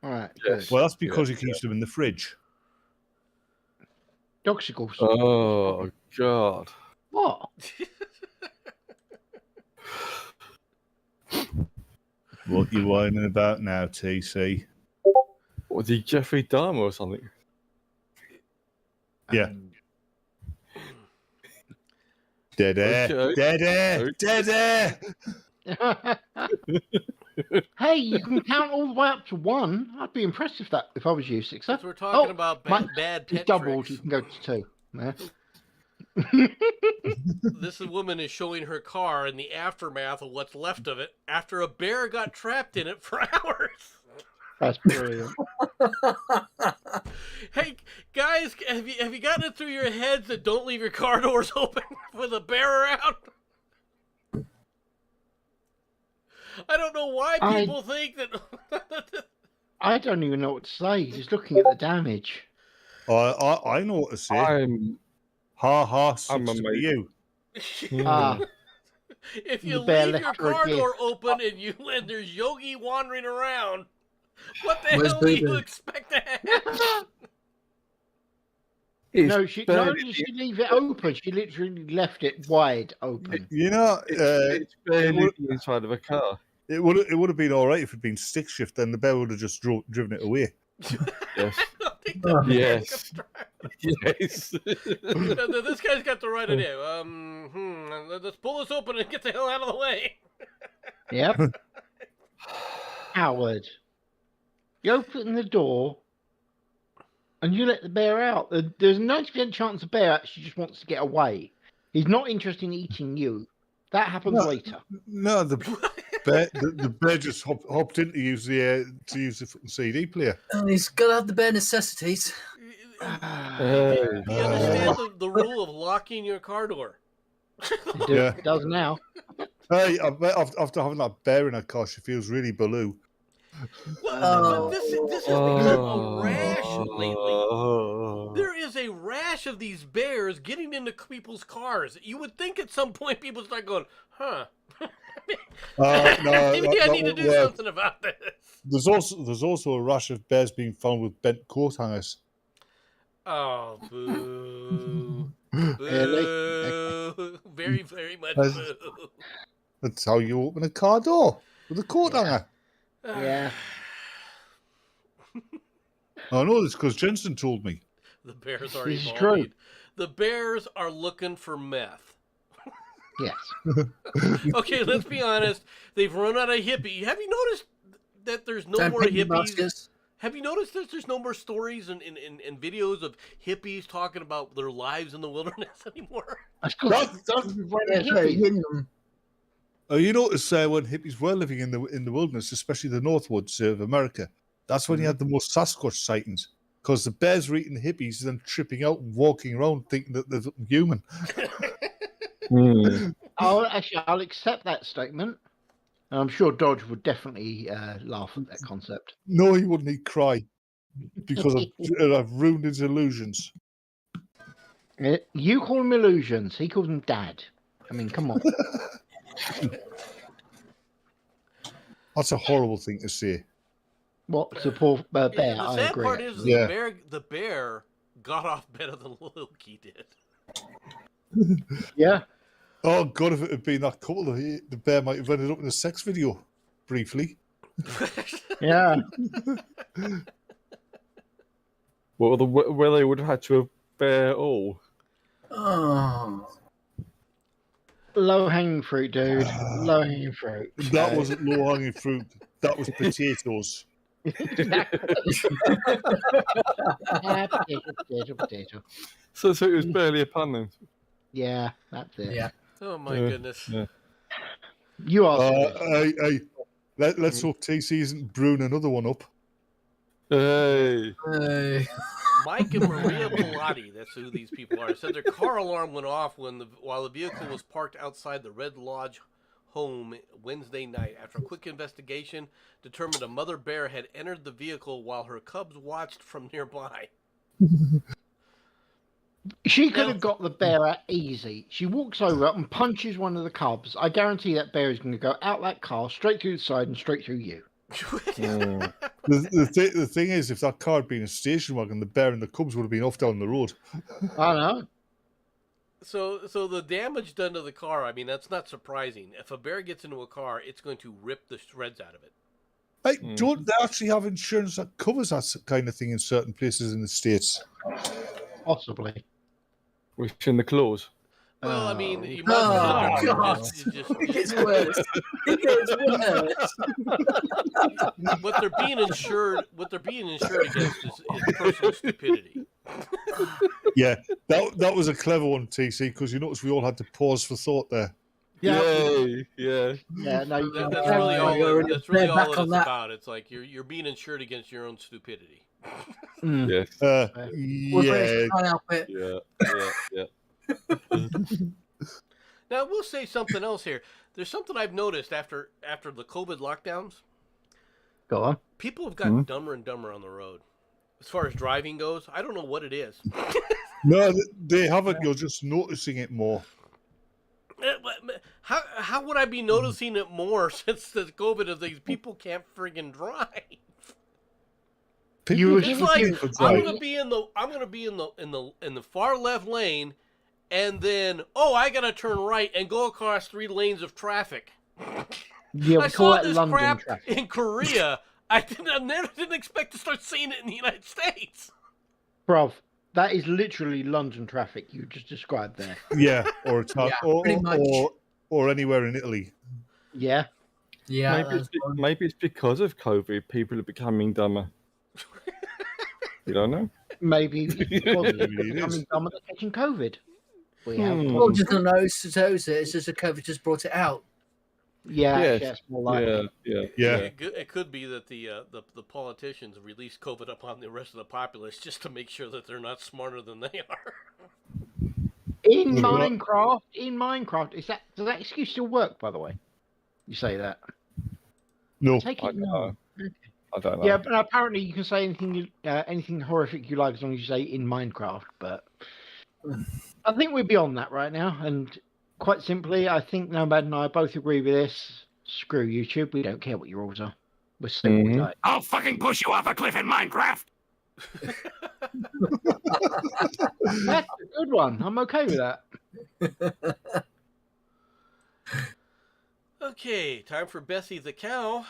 All right. Yes. Good. Well, that's because he keeps them in the fridge. Dogsicles. Oh God. What? What you whining about now, TC? Was he Jeffrey Dahmer or something? Yeah. Dead air. Okay. Dead air. Dead air. Hey, you can count all the way up to 1. I'd be impressed if I was you, Sixer. Since we're talking Oh, about my- bad It's pet doubled. tricks, You can go to 2. Yeah. this woman is showing her car in the aftermath of what's left of it after a bear got trapped in it for hours. That's brilliant. Hey guys, have you gotten it through your heads that don't leave your car doors open with a bear around? I don't know why people think that. I don't even know what to say. Just looking at the damage. I know what to say. Ha ha, I'm sucks to be amazing. you. Ah, If you The bear leave left your her a car gift. door open and there's Yogi wandering around, what the Where's hell do you Boo-Boo? expect to happen? no, not barely- only did she leave it open, she literally left it wide open. You know, it's barely would- the inside of a car. it would have been all right if it'd been stick shift. Then the bear would have just driven it away. Yes. I don't think the bear's Yes. gonna try. Yes. This guy's got the right idea. Let's pull this open and get the hell out of the way. Yep. Howard. You open the door and you let the bear out. There's a 90% chance the bear actually just wants to get away. He's not interested in eating you. That happens No. later. No, the bear just hopped in to use the fucking CD player. And he's got to have the bare necessities. Do you understand the rule of locking your car door? Yeah. It does now. Hey, I bet after having that bear in her car, she feels really baloo. Well, but this has become a rash lately. Oh. There is a rash of these bears getting into people's cars. You would think at some point people start going, huh? Maybe I need to do something about this. There's also a rash of bears being found with bent coat hangers. Oh, boo. Really? Boo. Very, very much boo. That's how you open a car door, with a coat hanger. Yeah. I know this because Jenson told me. The bears are This is evolving. true. The bears are looking for meth. Yes. Okay, let's be honest. They've run out of hippie. Have you noticed that there's no more Picnic hippies? baskets. Have you noticed that there's no more stories and videos of hippies talking about their lives in the wilderness anymore? That's Hitting them. Oh, you notice when hippies were living in the wilderness, especially the northwoods of America, that's when you had the most Sasquatch sightings. Because the bears were eating the hippies and then tripping out and walking around thinking that they're human. I'll accept that statement. And I'm sure Dodge would definitely laugh at that concept. No, he wouldn't. He'd cry because I've ruined his illusions. You call him illusions. He calls him dad. I mean, come on. That's a horrible thing to say. What? The poor bear. Yeah, the I sad agree. part is actually. Yeah. the bear got off better than Loki did. Yeah. Oh, God, if it had been that couple, the bear might have ended up in a sex video briefly. Yeah. Well, where they would have had to have bear all. Oh. Low hanging fruit, dude. Low hanging fruit. That wasn't low-hanging fruit. That was potatoes. Potato. So it was barely a pun then. Yeah, that's it. Yeah. Oh my goodness. Yeah. You are. Let's hope TC isn't brewing another one up. Hey. Hey. Mike and Maria Pilati, that's who these people are, said their car alarm went off while the vehicle was parked outside the Red Lodge home Wednesday night. After a quick investigation, determined a mother bear had entered the vehicle while her cubs watched from nearby. She could have got the bear out easy. She walks over and punches one of the cubs. I guarantee that bear is going to go out that car, straight through the side and straight through you. The thing is, if that car had been a station wagon, the bear and the cubs would have been off down the road. I know. So the damage done to the car, I mean, that's not surprising. If a bear gets into a car, it's going to rip the shreds out of it. Hey, don't they actually have insurance that covers that kind of thing in certain places in the States? Possibly. Within the clause. Well, I mean, Oh. you might as well sit there God. and It gets worse. It gets worse. what they're being insured against is personal stupidity. Yeah, that was a clever one, TC, because you notice we all had to pause for thought there. Yay! Yeah. Yeah, no, That's really all. you're That's really back all it on is that. about. It's like you're being insured against your own stupidity. Mm. Yes. We're British, Yeah, can't help it. Yeah. Now, we'll say something else here. There's something I've noticed after the COVID lockdowns. Go on. People have gotten dumber and dumber on the road. As far as driving goes, I don't know what it is. no, they haven't. You're just noticing it more. How would I be noticing it more since the COVID of these people can't friggin' drive? It's like I'm gonna be in the far left lane, and then I gotta turn right and go across 3 lanes of traffic. Yeah, I call saw it this London crap traffic. in Korea. I never didn't expect to start seeing it in the United States. Bruv, that is literally London traffic you just described there. Yeah, or pretty much. or anywhere in Italy. Yeah. Yeah, Maybe it's because of COVID. People are becoming dumber. You don't know. Maybe Maybe it becoming is. dumber than catching COVID. We have well, just don't know. It's just a COVID just brought it out. yeah, Yes. actually, that's more likely. Yeah. It could be that the politicians release COVID upon the rest of the populace just to make sure that they're not smarter than they are. In Well, Minecraft, does that excuse still work? By the way, you say that. No. Take I it don't no. know. I don't know. Yeah, but apparently you can say anything horrific you like as long as you say in Minecraft. But I think we're beyond that right now, and quite simply, I think Nomad and I both agree with this. Screw YouTube. We don't care what your rules are. We're saying what we like. I'll fucking push you off a cliff in Minecraft. That's a good one. I'm okay with that. Okay, time for Bessie the cow.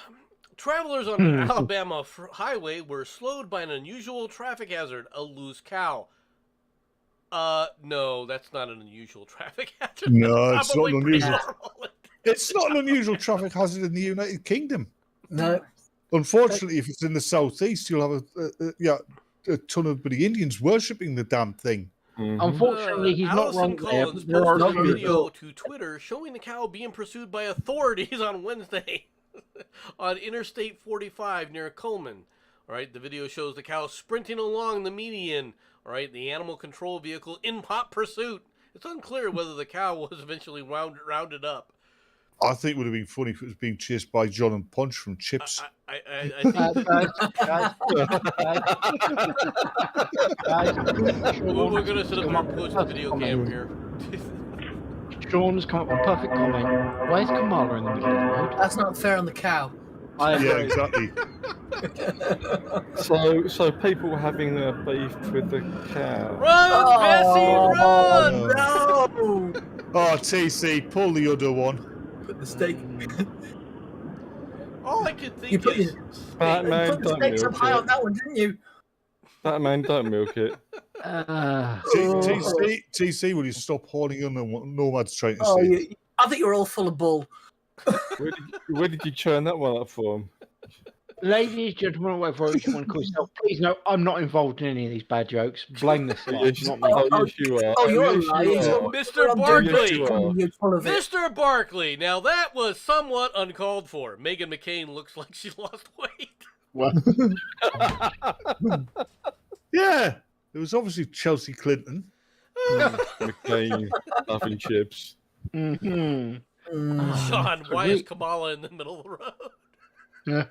Travelers on an Alabama highway were slowed by an unusual traffic hazard, a loose cow. No, that's not an unusual traffic hazard. No, That's it's not probably pretty unusual. normal. It's not an unusual traffic hazard in the United Kingdom. No, Unfortunately, if it's in the southeast, you'll have a ton of bloody Indians worshipping the damn thing. Unfortunately, he's not wrong Allison there. Collins There are posted a other video to Twitter showing the cow being pursued by authorities on Wednesday on Interstate 45 near Coleman. All right, the video shows the cow sprinting along the median. All right, the animal control vehicle in hot pursuit. It's unclear whether the cow was eventually rounded up. I think it would have been funny if it was being chased by John and Punch from Chips. I think we're going to set up there and post the video camera here. Sean's come up with a perfect comment. Where's Kamala in the middle of the road? that's not fair on the cow. I Yeah, agree. exactly. So people were having a beef with the cow. Run, Bessie, run! No! Oh, TC, pull the other one. Put the steak. All I could think You put is... Batman, put the don't stakes up milk high on it. that one, didn't you? Batman, don't milk it. TC, will you stop horning on what Nomad's trying to Oh, say? I think you're all full of bull. Where did you churn that one up from? Ladies, gentlemen, whatever you want to call yourself, please know I'm not involved in any of these bad jokes. Blame the slot, not me. Oh, yes, you are. Oh, you're yes, lying. you are. Mr. Barkley! You're full of it. Mr. Barkley! Now that was somewhat uncalled for. Meghan McCain looks like she lost weight. Yeah, it was obviously Chelsea Clinton. McCain, having chips. Mm-hmm. Sean, why is Kamala in the middle of the road? Yeah.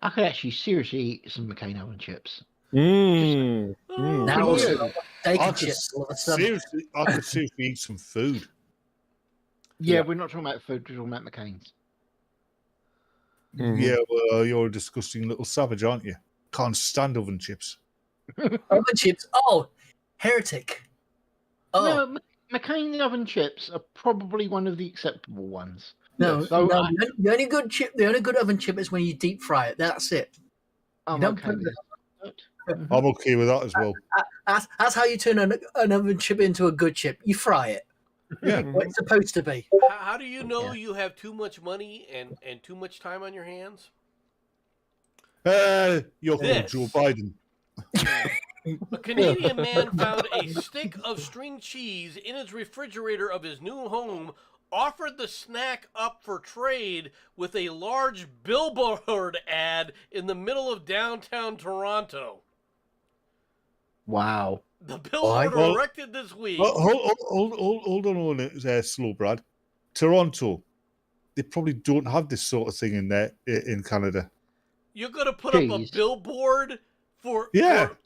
I could actually seriously eat some McCain oven chips. Mmm. Now Oh, it's yeah. steak I and could chips all of a sudden. seriously eat some food. Yeah, we're not talking about food, we're talking about McCain's. Yeah, well, you're a disgusting little savage, aren't you? Can't stand oven chips. Oven chips. Oh, heretic. Oh, No, McCain oven chips are probably one of the acceptable ones. no. So no the only good chip, the only good oven chip is when you deep fry it. That's it. I'm don't okay put with the- that. I'm okay with that as well. That's how you turn an oven chip into a good chip. You fry it. Yeah. What it's supposed to be. How do you know you have too much money and too much time on your hands? You're called This. Joe Biden. A Canadian man found a stick of string cheese in his refrigerator of his new home, offered the snack up for trade with a large billboard ad in the middle of downtown Toronto. Wow. The billboard Well, erected this week. Well, hold on, slow, Brad. Toronto, they probably don't have this sort of thing in Canada. You're going to put up a Cheese. billboard for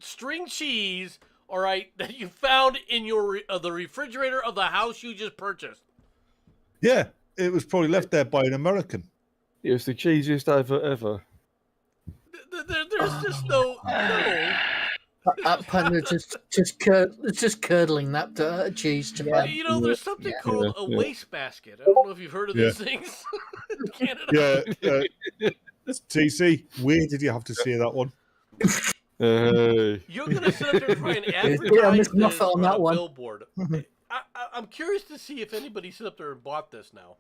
string cheese, all right, that you found in your the refrigerator of the house you just purchased. Yeah, it was probably left there by an American. It was the cheesiest ever. There's just no. That pun is just curdling that cheese to Yeah. You know, there's something called a yeah. wastebasket. I don't know if you've heard of these things in Canada. Yeah, TC, where did you have to say that one? You're going to sit up there and try and I advertise missed this Muffet on on that a one. billboard. I'm curious to see if anybody sit up there and bought this now.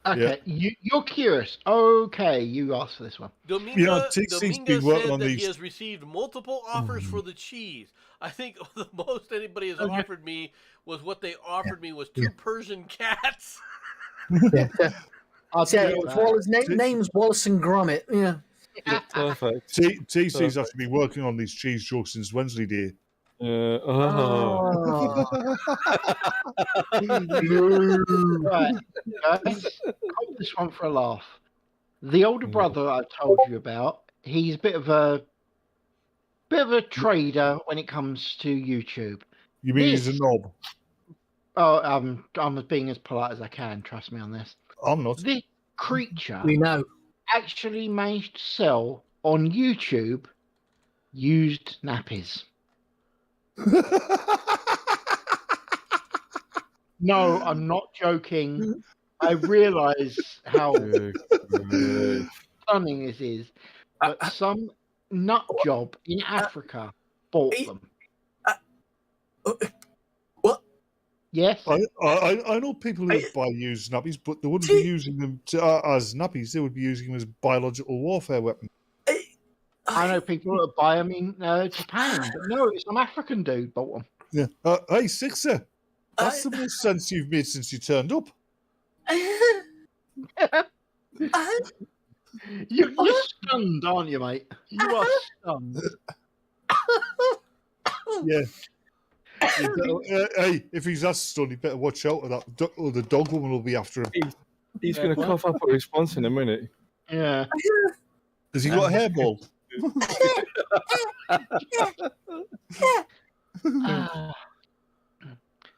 Okay, you're curious. Okay, you asked for this one. Dominga TC's been working said on that these. he has received multiple offers for the cheese. I think the most anybody has offered me was what they offered me was 2 Persian cats. I'll So, take that. name's Wallace and Gromit. Yeah. Perfect. TC's actually been working on these cheese jokes since Wednesday day. Right, guys, hold this one for a laugh. The older brother I told you about, he's a bit of a trader when it comes to YouTube. You mean he's a knob? Oh, I'm being as polite as I can. Trust me on this. I'm not. This creature We know. actually managed to sell on YouTube used nappies. No, I'm not joking. I realise how stunning this is, but some nut job in Africa bought them. What? Yes. I know people who buy used nappies, but they wouldn't be using them as nappies. They would be using them as biological warfare weapons. I know people that buy them in Japan, but no, it's some African dude bought them. Yeah. Hey, Sixer, that's the most sense you've made since you turned up. You're stunned, aren't you, mate? You are stunned. Yeah. Hey, if he's that stunned, he better watch out, or the dog woman will be after him. He's going to cough up a response in a minute. Yeah. Has he got a hairball?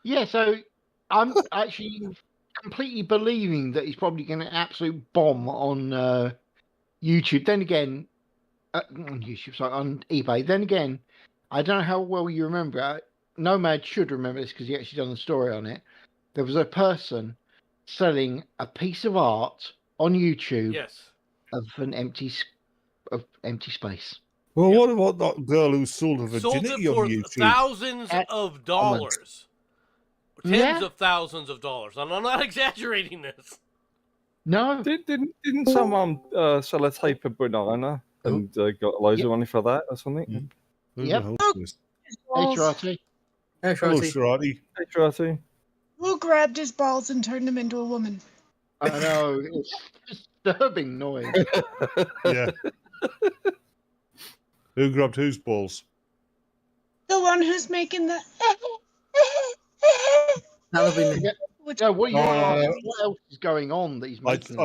Yeah, so I'm actually completely believing that he's probably going to absolute bomb on YouTube. Then again, on YouTube, sorry, on eBay. Then again, I don't know how well you remember. Nomad should remember this because he actually done the story on it. There was a person selling a piece of art on YouTube of an empty space. Well, what about that girl who sold her virginity Sold it for on YouTube? thousands of dollars. Tens Yeah. of thousands of dollars. And I'm not exaggerating this. No. Didn't someone sell a tape of banana and got loads of money for that or something? Who the Yep. hell is this? Hey, Sharati. Hey, Hello, Shorty. Sharati. Hey, Trotty. Who grabbed his balls and turned him into a woman? I know, it's disturbing noise. Yeah. Who grabbed whose balls? The one who's making the. That'll be me. Which, No, what else is going on that he's making?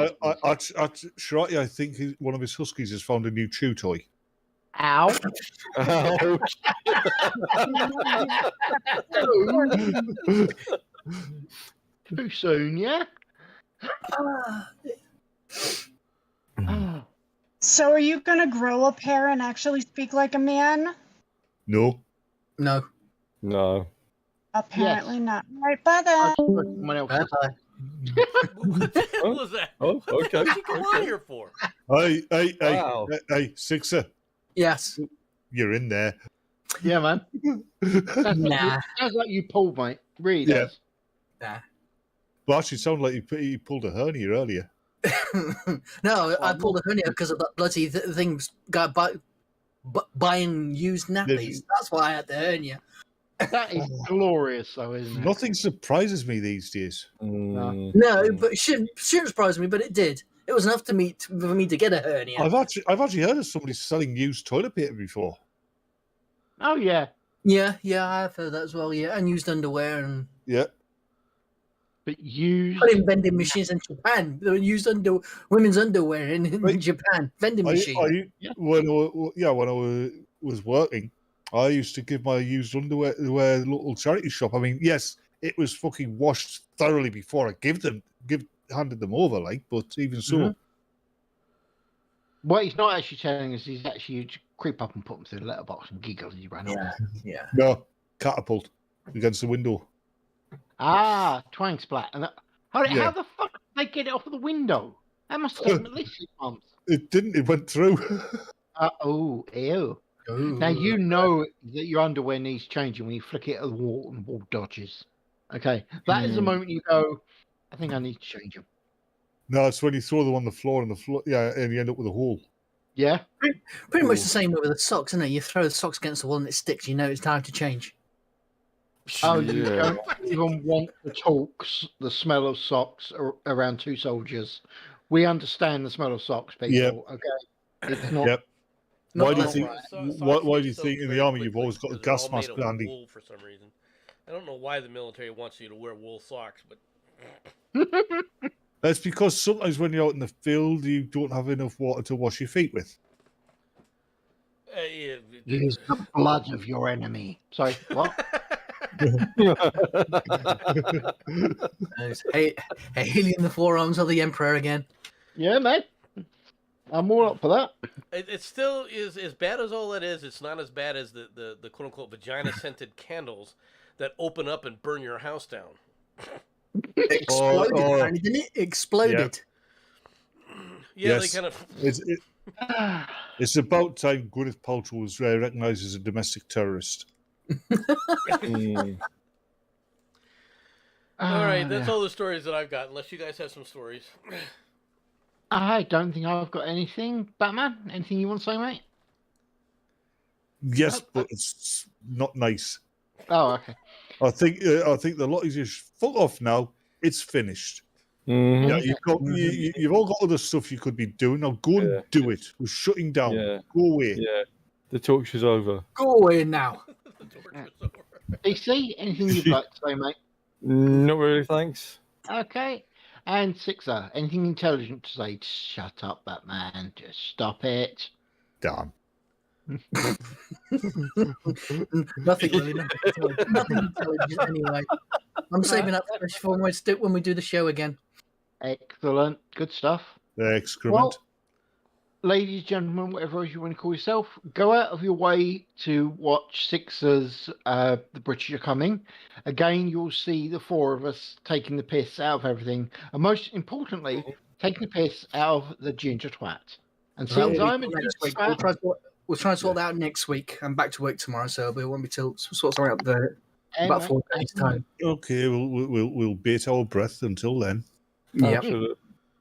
Sharati, I think one of his huskies has found a new chew toy. Ow. Too soon, yeah? so are you gonna grow up hair and actually speak like a man? No. No. No. Apparently not. Right, bye then. Someone else. Bye-bye. What the hell was that? Oh, okay. What'd you come on here for? Wow. Hey, Sixer, Yes. you're in there. Yeah, man. Nah. Sounds like you pulled, mate. Really Yeah. does. Nah. Well, actually, it sounded like he pulled a hernia earlier. No, I pulled a hernia because of that bloody thing buying used nappies. That's why I had the hernia. That is glorious, though, isn't it? Nothing surprises me these days. Mm. No, but it shouldn't surprise me, but it did. It was enough for me to get a hernia. I've actually heard of somebody selling used toilet paper before. Oh, yeah. Yeah, I've heard that as well. Yeah, and used underwear and Yeah. But used. put in vending machines in Japan. They were used women's underwear in Japan. Vending machine. When I was working, I used to give my used underwear to a local charity shop. I mean, yes, it was fucking washed thoroughly before I handed them over, like, but even so. Mhm. What he's not actually telling us is actually you creep up and put them through the letterbox and giggle as you ran off. Yeah. No, catapult against the window. Ah, twang splat. And how Yeah. the fuck did they get it off of the window? That must have taken at least 6 months. It didn't. It went through. Ew. Now you know that your underwear needs changing when you flick it at the wall and the wall dodges. Okay, that is the moment you go, I think I need to change them. No, it's when you throw them on the floor and and you end up with a hole. Yeah. Pretty much the same way with the socks, isn't it? You throw the socks against the wall and it sticks. You know it's time to change. Oh, you Yeah. don't even want the smell of socks around two soldiers. We understand the smell of socks, people. Yep. Okay, it's not. Yep. Not Why do you like think? that. Why do you think in the army you've always got a gas mask handy? Wool for some reason. I don't know why the military wants you to wear wool socks, but That's because sometimes when you're out in the field, you don't have enough water to wash your feet with. Use the blood of your enemy. Sorry, what? Alien the forearms of the Emperor again. Yeah, mate. I'm all up for that. it still is as bad as all that is. It's not as bad as the quote unquote vagina scented candles that open up and burn your house down. Exploded, apparently, didn't it? Exploded. Yeah, Yes. they kind of. It's about time Gwyneth Paltrow was recognised as a domestic terrorist. All right, that's all the stories that I've got. Unless you guys have some stories. I don't think I've got anything. Batman, anything you want to say, mate? Yes, but it's not nice. Oh, okay. I think the lot is just fuck off now. It's finished. Mhm. Yeah, you've all got other stuff you could be doing. Now go and do it. We're shutting down. Yeah. Go away. Yeah. The talk show's over. Go away now. DC, anything you'd like to say, mate? Not really, thanks. Okay. And Sixer, anything intelligent to say? Shut up, Batman. Just stop it. Damn. Nothing really. Nothing intelligent anyway. I'm saving up for when we do the show again. Excellent. Good stuff. Excrement. Well, ladies, gentlemen, whatever else you want to call yourself, go out of your way to watch Sixers, The British Are Coming. Again, you'll see the four of us taking the piss out of everything. And most importantly, taking the piss out of the ginger twat. And since I'm a ginger twat, We'll try and sort that out next week. I'm back to work tomorrow, so it won't be till sort something out there about 4 days' time. Okay, we'll bait our breath until then. Yep.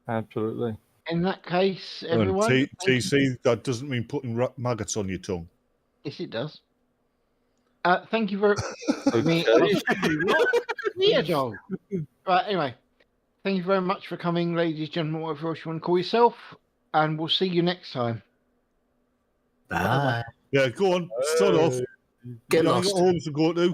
Absolutely. in that case, everyone. TC, that doesn't mean putting maggots on your tongue. Yes, it does. Thank you very Weirdo. Right, anyway. Thank you very much for coming, ladies and gentlemen, whatever else you want to call yourself. And we'll see you next time. Bye. Yeah, go on. Start off. Get You lost. got homes to go to.